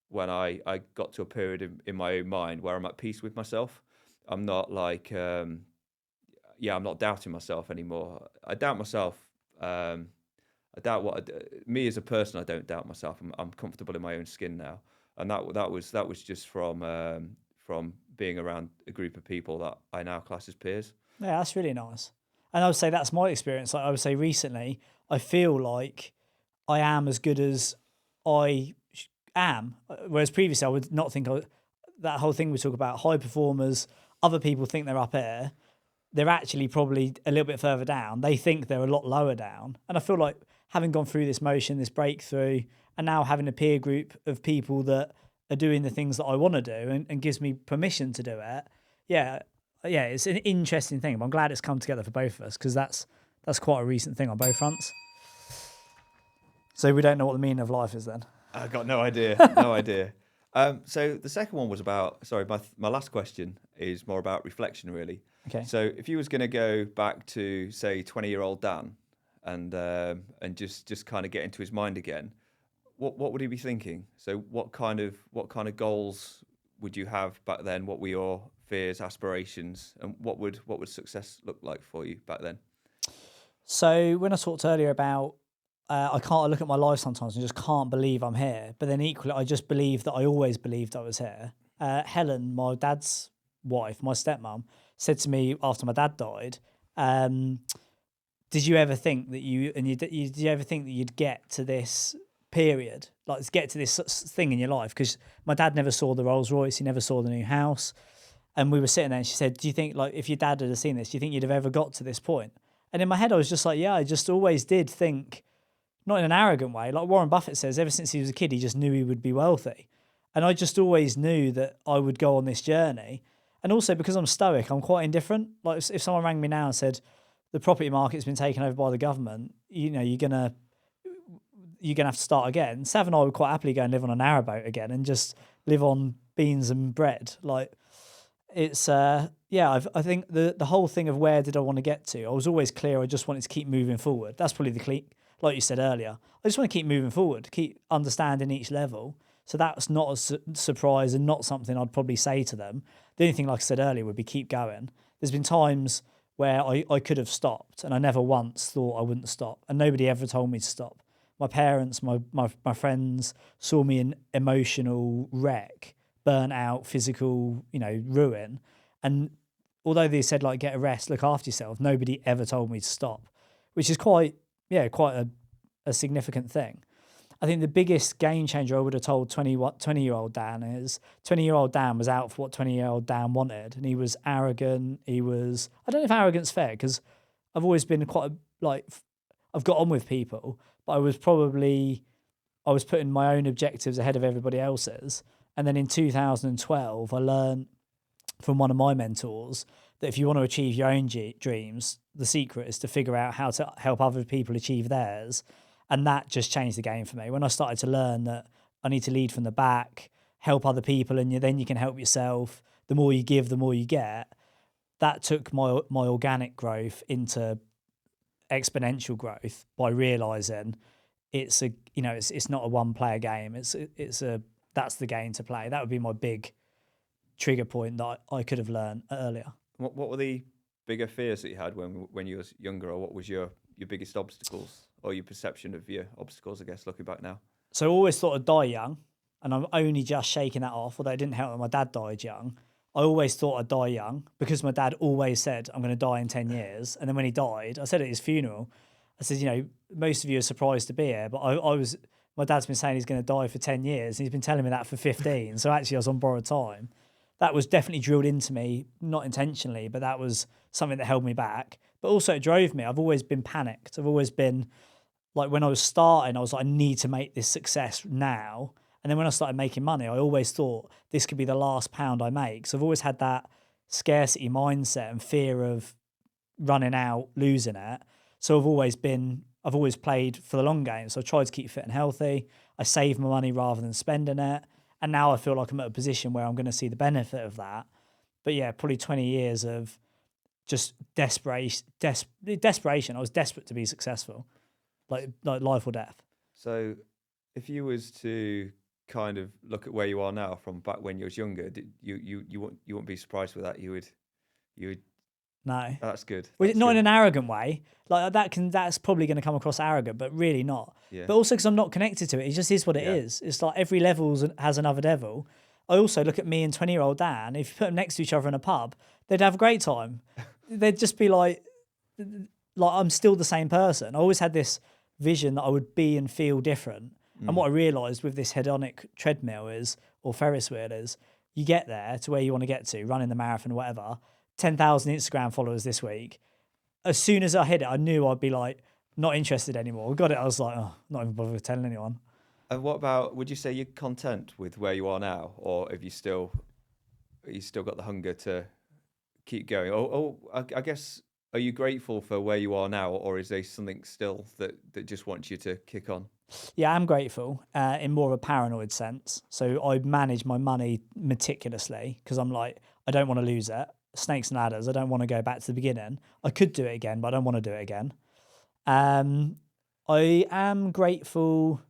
when I got to a period in my own mind where I'm at peace with myself. I'm not like I'm not doubting myself anymore. I doubt myself. I doubt me as a person. I don't doubt myself. I'm comfortable in my own skin now, and that was just from being around a group of people that I now class as peers. Yeah, that's really nice. And I would say that's my experience. Like I would say recently, I feel like I am as good as am. Whereas previously, I would not think that whole thing we talk about high performers. Other people think they're up here. They're actually probably a little bit further down. They think they're a lot lower down. And I feel like having gone through this motion, this breakthrough, and now having a peer group of people that are doing the things that I want to do and gives me permission to do it. Yeah, yeah, it's an interesting thing. But I'm glad it's come together for both of us because that's quite a recent thing on both fronts. So we don't know what the meaning of life is then. I got no idea. No idea. So the second one was about, sorry, my last question is more about reflection, really. Okay. So if you was going to go back to, say, 20-year-old Dan and just kind of get into his mind again, what would he be thinking? So what kind of goals would you have back then? What were your fears, aspirations, and what would success look like for you back then? So when I talked earlier about I look at my life sometimes and just can't believe I'm here. But then equally, I just believe that I always believed I was here. Helen, my dad's wife, my stepmom, said to me after my dad died, did you ever think that did you ever think that you'd get to this period, like get to this thing in your life? Because my dad never saw the Rolls Royce, he never saw the new house. And we were sitting there and she said, do you think, like, if your dad had seen this, do you think you'd have ever got to this point? And in my head, I was just like, yeah, I just always did think, not in an arrogant way. Like Warren Buffett says, ever since he was a kid, he just knew he would be wealthy. And I just always knew that I would go on this journey. And also because I'm stoic, I'm quite indifferent. Like if someone rang me now and said, the property market's been taken over by the government, you know, you're gonna have to start again. Sav and I would quite happily go and live on a narrowboat again and just live on beans and bread. Like it's, I think the whole thing of where did I want to get to, I was always clear I just wanted to keep moving forward. That's probably like you said earlier, I just want to keep moving forward, keep understanding each level. So that's not a surprise and not something I'd probably say to them. The only thing, like I said earlier, would be keep going. There's been times where I could have stopped and I never once thought I wouldn't stop. And nobody ever told me to stop. My parents, my friends saw me in emotional wreck, burnt out, physical, ruin. And although they said, like, get a rest, look after yourself, nobody ever told me to stop, which is quite a significant thing. I think the biggest game changer I would have told 20-year-old Dan is 20-year-old Dan was out for what 20-year-old Dan wanted, and he was arrogant. I don't know if arrogant's fair because I've always been I've got on with people, but I was putting my own objectives ahead of everybody else's. And then in 2012, I learned from one of my mentors that if you want to achieve your own dreams, the secret is to figure out how to help other people achieve theirs. And that just changed the game for me. When I started to learn that I need to lead from the back, help other people, and then you can help yourself. The more you give, the more you get. That took my organic growth into exponential growth by realizing it's not a one player game. That's the game to play. That would be my big trigger point that I could have learned earlier. What were the bigger fears that you had when you was younger, or what was your biggest obstacles or your perception of your obstacles, I guess, looking back now? So I always thought I'd die young, and I'm only just shaking that off, although it didn't help that my dad died young. I always thought I'd die young because my dad always said, I'm going to die in 10 years. And then when he died, I said at his funeral, I said, most of you are surprised to be here, but my dad's been saying he's going to die for 10 years, and he's been telling me that for 15. So actually I was on borrowed time. That was definitely drilled into me, not intentionally, but that was something that held me back. But also it drove me. I've always been panicked. I've always been, like, when I was starting, I was like, I need to make this success now. And then when I started making money, I always thought this could be the last pound I make. So I've always had that scarcity mindset and fear of running out, losing it. So I've always played for the long game. So I tried to keep fit and healthy. I save my money rather than spending it. And now I feel like I'm at a position where I'm going to see the benefit of that. But yeah, probably 20 years of just desperation. I was desperate to be successsul, like life or death. So, if you was to kind of look at where you are now from back when you was younger, you wouldn't be surprised with that. You would. No, That's good. well, That's not in good. an arrogant way. Like that's probably going to come across arrogant, but really not. Yeah. But also because I'm not connected to it. It just is what it Yeah. is. It's like every level has another devil. I also look at me and 20-year-old Dan. If you put them next to each other in a pub, they'd have a great time. They'd just be like I'm still the same person. I always had this vision that I would be and feel different. And what I realised with this hedonic treadmill or Ferris wheel is, you get there to where you want to get to, running the marathon or whatever, 10,000 Instagram followers this week. As soon as I hit it, I knew I'd be like, not interested anymore. I got it. I was like, oh, not even bothered telling anyone. And what about? Would you say you're content with where you are now, or have you still got the hunger to keep going? I guess, are you grateful for where you are now, or is there something still that just wants you to kick on? Yeah, I'm grateful in more of a paranoid sense. So I manage my money meticulously because I'm like, I don't want to lose it. Snakes and ladders. I don't want to go back to the beginning. I could do it again, but I don't want to do it again. I am grateful.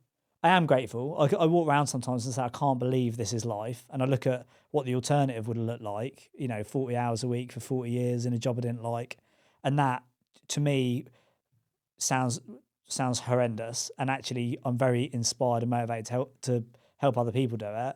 I walk around sometimes and say, I can't believe this is life. And I look at what the alternative would look like, 40 hours a week for 40 years in a job I didn't like. And that, to me, sounds horrendous. And actually, I'm very inspired and motivated to help other people do it.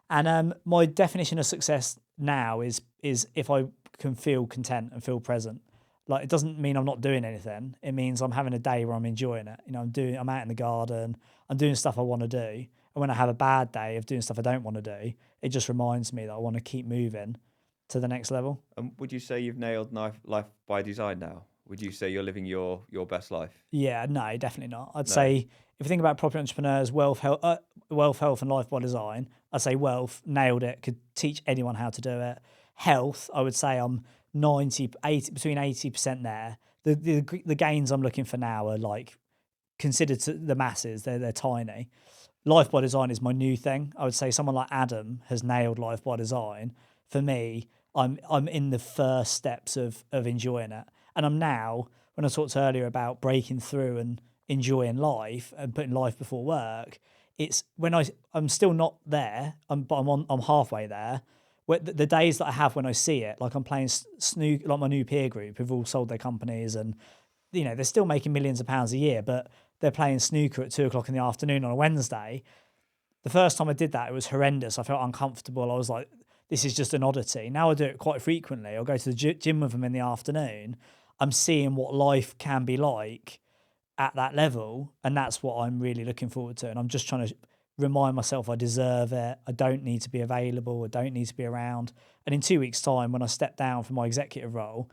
And my definition of success now is if I can feel content and feel present. Like, it doesn't mean I'm not doing anything. It means I'm having a day where I'm enjoying it. I'm out in the garden. I'm doing stuff I want to do. And when I have a bad day of doing stuff I don't want to do, it just reminds me that I want to keep moving to the next level. And would you say you've nailed life by design now? Would you say you're living your best life? Yeah, no, definitely not. I'd No. say if you think about property entrepreneurs, wealth, health, and life by design, I'd say wealth, nailed it, could teach anyone how to do it. Health, I would say I'm 80, between 80% there. The gains I'm looking for now are like considered to the masses. They're tiny. Life by design is my new thing. I would say someone like Adam has nailed life by design. For me, I'm in the first steps of enjoying it. And I'm now, when I talked earlier about breaking through and enjoying life and putting life before work, it's when I'm still not there, but I'm halfway there. Where the days that I have when I see it, like I'm playing snooker, like my new peer group who've all sold their companies and, they're still making millions of pounds a year, but they're playing snooker at 2:00 in the afternoon on a Wednesday. The first time I did that, it was horrendous. I felt uncomfortable. I was like, this is just an oddity. Now I do it quite frequently. I'll go to the gym with them in the afternoon. I'm seeing what life can be like at that level. And that's what I'm really looking forward to. And I'm just trying to remind myself I deserve it. I don't need to be available. I don't need to be around. And in 2 weeks' time, when I step down from my executive role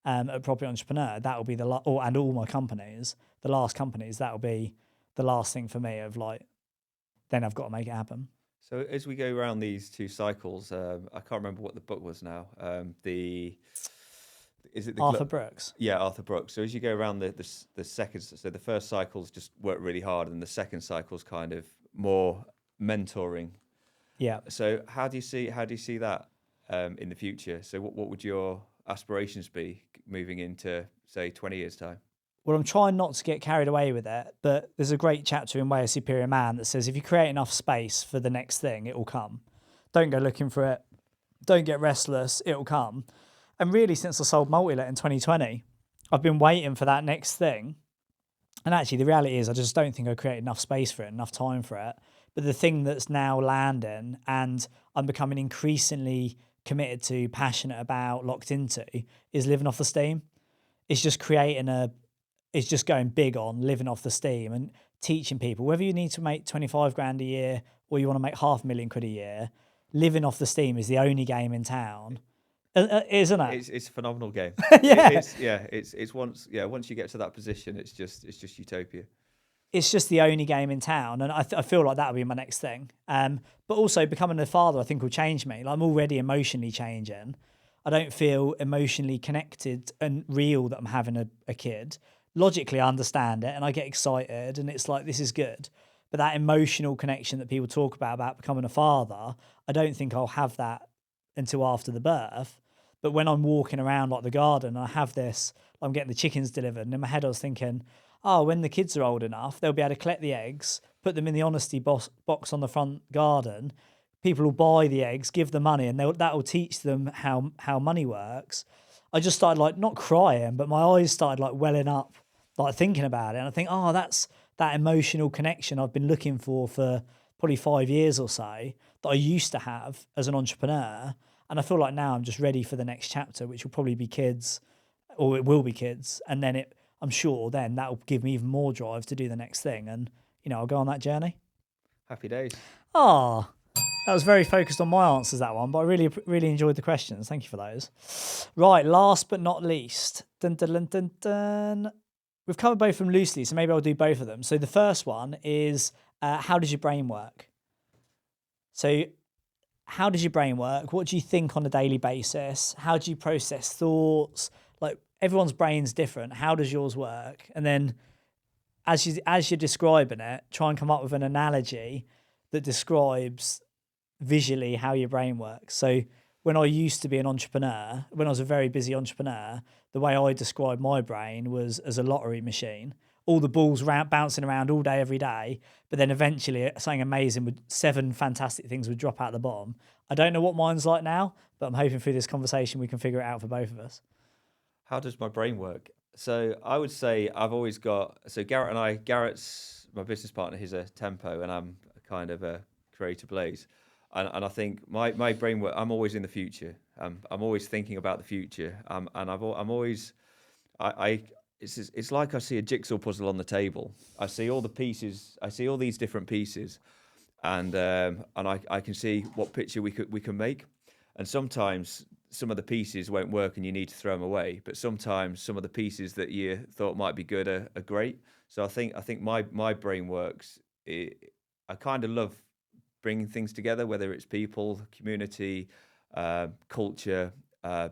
at Property Entrepreneur, that will be and all my companies, the last companies, that will be the last thing for me of like, then I've got to make it happen. So as we go around these two cycles, I can't remember what the book was now. Is it the Arthur Brooks? Yeah, Arthur Brooks. So as you go around the second, so the first cycle's just work really hard, and the second cycle's kind of more mentoring. Yeah. So how do you see that in the future? So what would your aspirations be moving into, say, 20 years' time? Well, I'm trying not to get carried away with it, but there's a great chapter in Way of Superior Man that says if you create enough space for the next thing, it will come. Don't go looking for it. Don't get restless. It will come. And really, since I sold Multilet in 2020, I've been waiting for that next thing. And actually, the reality is I just don't think I create enough space for it, enough time for it. But the thing that's now landing and I'm becoming increasingly committed to, passionate about, locked into, is living off the steam. It's just it's just going big on living off the steam and teaching people, whether you need to make 25 grand a year or you want to make £500,000 a year, living off the steam is the only game in town. Isn't it? It's a phenomenal game. Yeah. It's once you get to that position, it's just utopia. It's just the only game in town, and I feel like that will be my next thing. But also becoming a father, I think, will change me. Like, I'm already emotionally changing. I don't feel emotionally connected and real that I'm having a kid. Logically, I understand it and I get excited and it's like, this is good. But that emotional connection that people talk about becoming a father, I don't think I'll have that until after the birth. But when I'm walking around like the garden, I have this, I'm getting the chickens delivered. And in my head, I was thinking, oh, when the kids are old enough, they'll be able to collect the eggs, put them in the honesty box on the front garden. People will buy the eggs, give the money, and that will teach them how money works. I just started like not crying, but my eyes started like welling up, like thinking about it. And I think, oh, that's that emotional connection I've been looking for probably 5 years or so that I used to have as an entrepreneur. And I feel like now I'm just ready for the next chapter, which will probably be kids, or it will be kids. And then I'm sure then that will give me even more drive to do the next thing. And, I'll go on that journey. Happy days. Ah, that was very focused on my answers, that one, but I really, really enjoyed the questions. Thank you for those. Right, last but not least. Dun, dun, dun, dun, dun. We've covered both of them loosely, so maybe I'll do both of them. So the first one is, how does your brain work? So how does your brain work? What do you think on a daily basis? How do you process thoughts? Like, everyone's brain's different. How does yours work? And then as you're describing it, try and come up with an analogy that describes visually how your brain works. So when I used to be an entrepreneur, when I was a very busy entrepreneur, the way I described my brain was as a lottery machine. All the balls bouncing around all day, every day. But then eventually something amazing 7 fantastic things would drop out the bottom. I don't know what mine's like now, but I'm hoping through this conversation we can figure it out for both of us. How does my brain work? So I would say I've always got, so Garrett's my business partner, he's a tempo and I'm kind of a creator blaze. And I think my brain work, I'm always in the future. I'm always thinking about the future. And I'm always, it's like I see a jigsaw puzzle on the table. I see all the pieces, I see all these different pieces and I can see what picture we can make. And sometimes some of the pieces won't work and you need to throw them away. But sometimes some of the pieces that you thought might be good are great. So I think my brain works. I kind of love bringing things together, whether it's people, community, culture,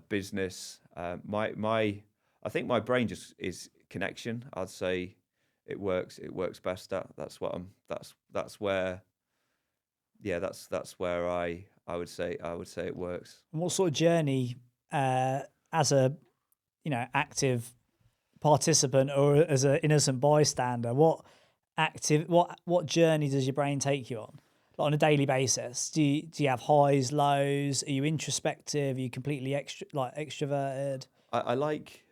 business. I think my brain just is connection. I'd say it works best. That's where I would say it works. And what sort of journey, as a active participant or as an innocent bystander, what journey does your brain take you on? Like on a daily basis, do you have highs, lows? Are you introspective? Are you completely extroverted? I like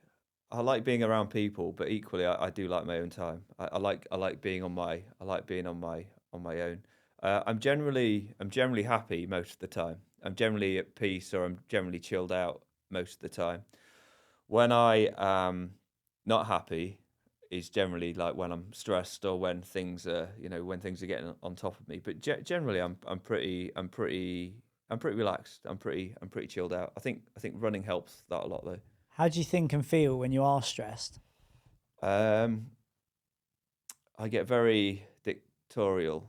being around people, but equally I do like my own time. I like being on my own. I'm generally happy most of the time. I'm generally at peace or I'm generally chilled out most of the time. When I am not happy is generally like when I'm stressed or when things are getting on top of me. But generally I'm pretty relaxed. I'm pretty chilled out. I think running helps that a lot though. How do you think and feel when you are stressed? I get very dictatorial,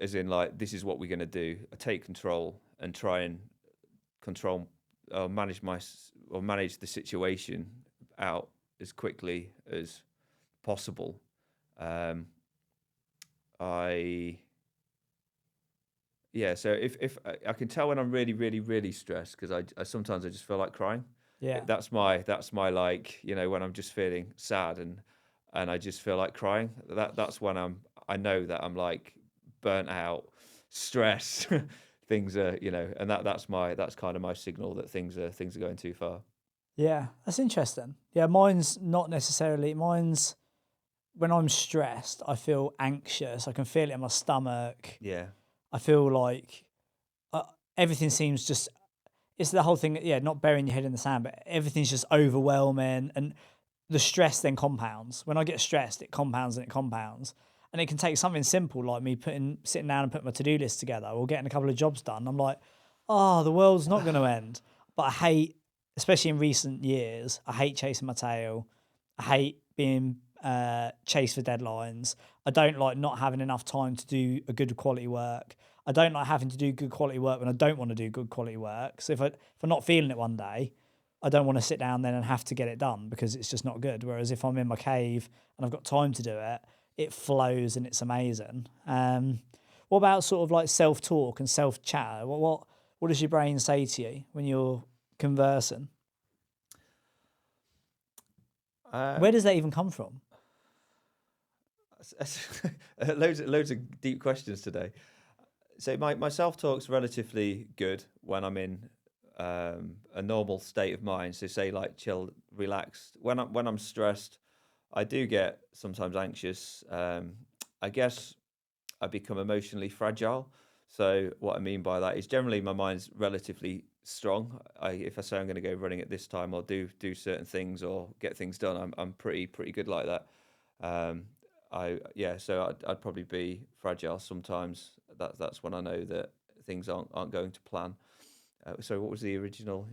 as in like this is what we're going to do. I take control and try and control manage the situation out as quickly as possible. So if I can tell when I'm really really really stressed because I sometimes I just feel like crying. Yeah. That's my like when I'm just feeling sad and I just feel like crying. That's when I know that I'm like burnt out, stressed. Things are and that's kind of my signal that things are going too far. Yeah, that's interesting. Yeah, mine's not necessarily. Mine's when I'm stressed, I feel anxious. I can feel it in my stomach. Yeah. I feel like everything seems just. It's the whole thing. Yeah, not burying your head in the sand, but everything's just overwhelming, and the stress then compounds. When I get stressed, it compounds and it compounds. And it can take something simple like me sitting down and putting my to-do list together or getting a couple of jobs done. I'm like, oh, the world's not going to end. But I hate, especially in recent years, I hate chasing my tail. I hate being chased for deadlines. I don't like not having enough time to do a good quality work. I don't like having to do good quality work when I don't want to do good quality work. So if I'm not feeling it one day, I don't want to sit down then and have to get it done because it's just not good. Whereas if I'm in my cave and I've got time to do it, it flows and it's amazing. What about sort of like self-talk and self-chatter? What does your brain say to you when you're conversing? Where does that even come from? Loads of deep questions today. So my self talk's relatively good when I'm in a normal state of mind. So say like chill, relaxed. When I'm stressed, I do get sometimes anxious. I guess I become emotionally fragile. So what I mean by that is generally my mind's relatively strong. If I say I'm going to go running at this time or do certain things or get things done, I'm pretty good like that. Um, so I'd probably be fragile sometimes. That's when I know that things aren't going to plan. So what was the original?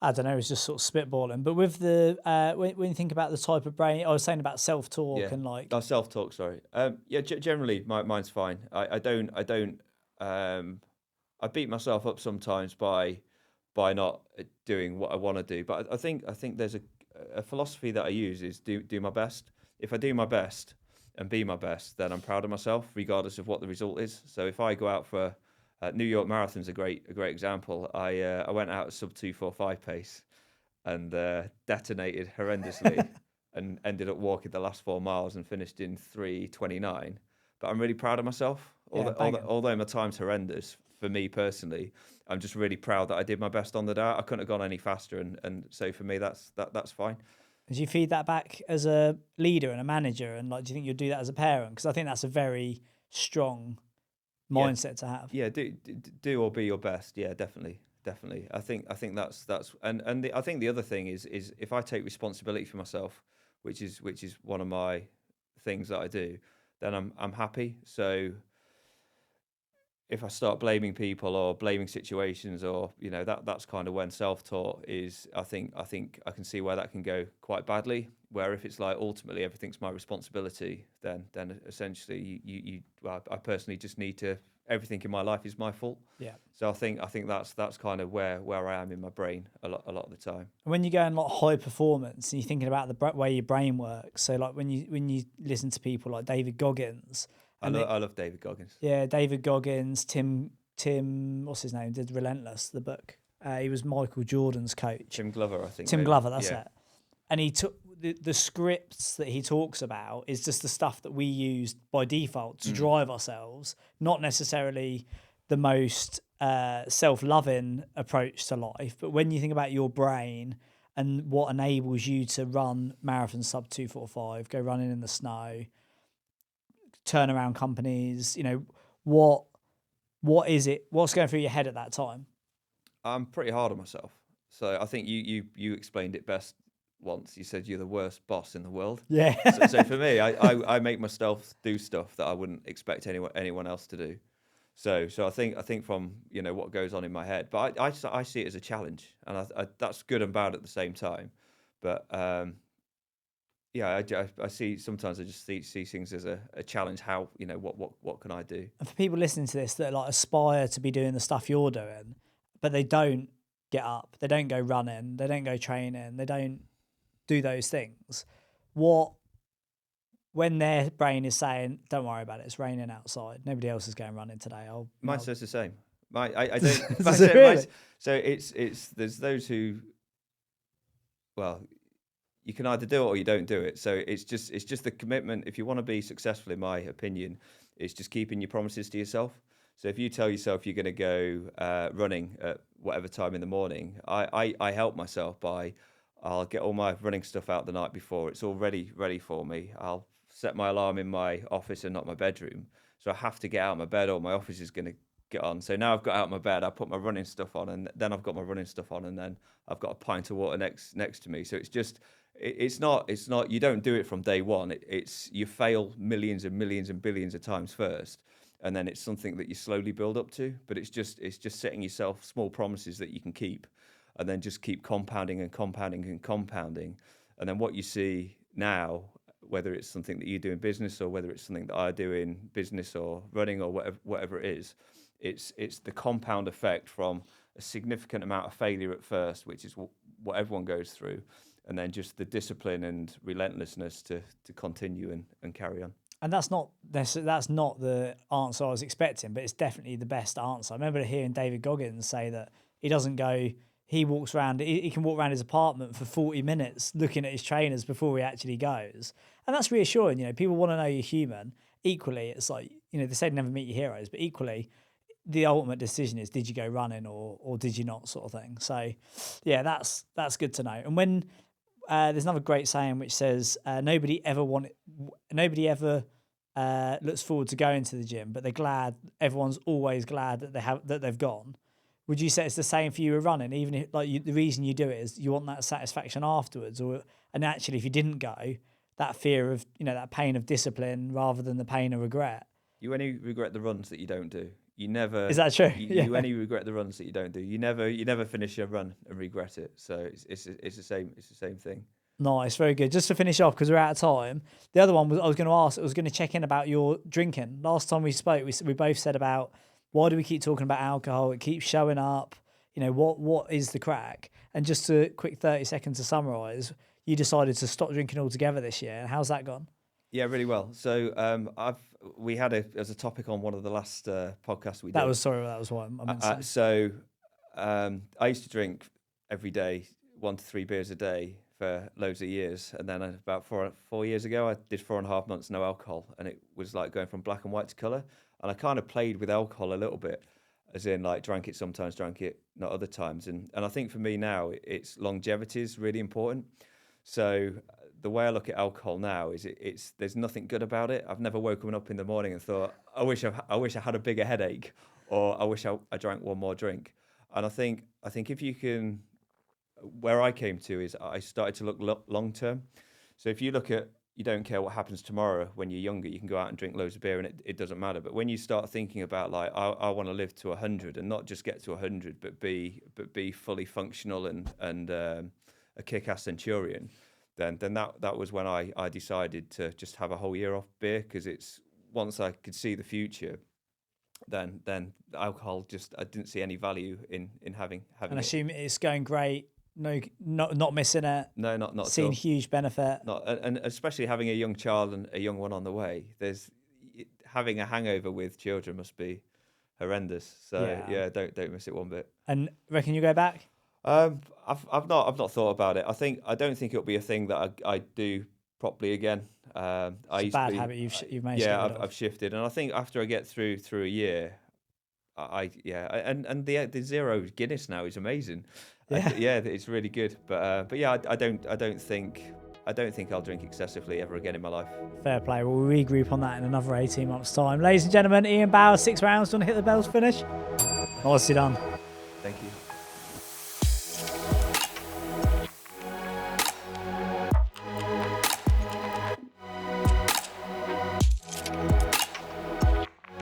I don't know, it's just sort of spitballing. But with the when you think about the type of brain, I was saying about self-talk Yeah, and like, oh, self-talk. Sorry. Yeah, generally mine's fine. I don't. I beat myself up sometimes by not doing what I want to do. But I think there's a philosophy that I use is do my best. If I do my best and be my best, then I'm proud of myself, regardless of what the result is. So if I go out for New York Marathon's a great example. I went out at sub 2:45 pace and detonated horrendously and ended up walking the last 4 miles and finished in 3:29. But I'm really proud of myself. yeah, banging. Although my time's horrendous for me personally, I'm just really proud that I did my best on the day. I couldn't have gone any faster, and so for me that's fine. Do you feed that back as a leader and a manager? And like, do you think you'll do that as a parent? Because I think that's a very strong Yeah, mindset to have. yeah. Do or be your best. Yeah, definitely. I think that's I think the other thing is if I take responsibility for myself, which is one of my things that I do, then I'm happy. So if I start blaming people or blaming situations, or that's kind of when self-taught is. I think I can see where that can go quite badly. Where if it's like ultimately everything's my responsibility, then essentially well, I personally just need to. Everything in my life is my fault. Yeah. So I think that's kind of where I am in my brain a lot of the time. When you go in like high performance and you're thinking about the way your brain works, so like when you listen to people like David Goggins, I and love I love David Goggins. yeah, David Goggins, Tim, what's his name? Did Relentless, the book. He was Michael Jordan's coach. Tim Glover, I think. Tim Maybe. Glover, that's Yeah. it. And he took the scripts that he talks about is just the stuff that we use by default to drive ourselves, not necessarily the most self-loving approach to life. But when you think about your brain and what enables you to run marathon sub 2:45, go running in the snow, turn around companies, what is it? What's going through your head at that time? I'm pretty hard on myself. So I think you explained it best once. You said you're the worst boss in the world. Yeah. So for me, I make myself do stuff that I wouldn't expect anyone else to do. So I think from what goes on in my head, but I see it as a challenge, and that's good and bad at the same time. But yeah, I see sometimes I just see things as a challenge. How what can I do? And for people listening to this that like aspire to be doing the stuff you're doing, but they don't get up, they don't go running, they don't go training, they don't do those things. When their brain is saying, "Don't worry about it, it's raining outside. Nobody else is going running today." Mine says the same. I don't. Does it really? So it's there's those who, well, you can either do it or you don't do it. So it's just the commitment. If you want to be successful, in my opinion, it's just keeping your promises to yourself. So if you tell yourself you're going to go running at whatever time in the morning, I help myself by I'll get all my running stuff out the night before. It's all ready for me. I'll set my alarm in my office and not my bedroom. So I have to get out of my bed or my office is going to get on. So now I've got out of my bed, I put my running stuff on, and then I've got my running stuff on, and then I've got a pint of water next to me. So it's just it's not you don't do it from day one. It's you fail millions and millions and billions of times first, and then it's something that you slowly build up to. But it's just setting yourself small promises that you can keep, and then just keep compounding and compounding and compounding. And then what you see now, whether it's something that you do in business or whether it's something that I do in business or running or whatever it is it's the compound effect from a significant amount of failure at first, which is what everyone goes through, and then just the discipline and relentlessness to continue and carry on. And that's not the answer I was expecting, but it's definitely the best answer. I remember hearing David Goggins say that he doesn't go. He walks around. He can walk around his apartment for 40 minutes looking at his trainers before he actually goes, and that's reassuring. You know, people want to know you're human. Equally, it's like, you know, they say never meet your heroes, but equally, the ultimate decision is, did you go running or did you not, sort of thing. So, yeah, that's good to know. And when there's another great saying which says nobody ever looks forward to going to the gym, but they're glad. Everyone's always glad that they've gone. Would you say it's the same for you with running? Even if the reason you do it is you want that satisfaction afterwards, and actually if you didn't go, that fear of, you know, that pain of discipline rather than the pain of regret. You only regret the runs that you don't do. You never. Is that true? You only regret the runs that you don't do. You never finish a run and regret it. So it's the same. It's the same thing. Nice, very good. Just to finish off, because we're out of time, the other one I was going to ask, I was going to check in about your drinking. Last time we spoke, we both said about, why do we keep talking about alcohol? It keeps showing up. You know, what is the crack? And just a quick 30 seconds to summarise, you decided to stop drinking altogether this year. And how's that gone? Yeah, really well. So we had as a topic on one of the last podcasts we did. That was what I meant to say. So I used to drink every day, 1 to 3 beers a day for loads of years, and then about 4 years ago, I did 4.5 months no alcohol, and it was like going from black and white to colour. And I kind of played with alcohol a little bit, as in like drank it sometimes, drank it not other times. And I think for me now, it's longevity is really important. So the way I look at alcohol now is there's nothing good about it. I've never woken up in the morning and thought, I wish I had a bigger headache, or I wish I drank one more drink. And I think if you can, where I came to is I started to look long term. So if you look at, you don't care what happens tomorrow when you're younger, you can go out and drink loads of beer and it doesn't matter. But when you start thinking about like, I want to live to 100 and not just get to 100, but be fully functional and a kick-ass centurion, then that was when I decided to just have a whole year off beer, because it's, once I could see the future, then alcohol, just I didn't see any value in having. And I assume it's going great. No, not missing it. No, not seeing at all. Huge benefit. Not, and especially having a young child and a young one on the way. Having a hangover with children must be horrendous. So yeah, don't miss it one bit. And reckon you go back? I've not thought about it. I don't think it'll be a thing that I do properly again. It's a bad habit you've managed. Yeah, I've shifted, and I think after I get through a year, and the zero Guinness now is amazing. Yeah, it's really good. But yeah, I don't think I'll drink excessively ever again in my life. Fair play. We'll regroup on that in another 18 months' time. Ladies and gentlemen, Ian Bauer, 6 rounds. Do you want to hit the bells finish? Nicely done.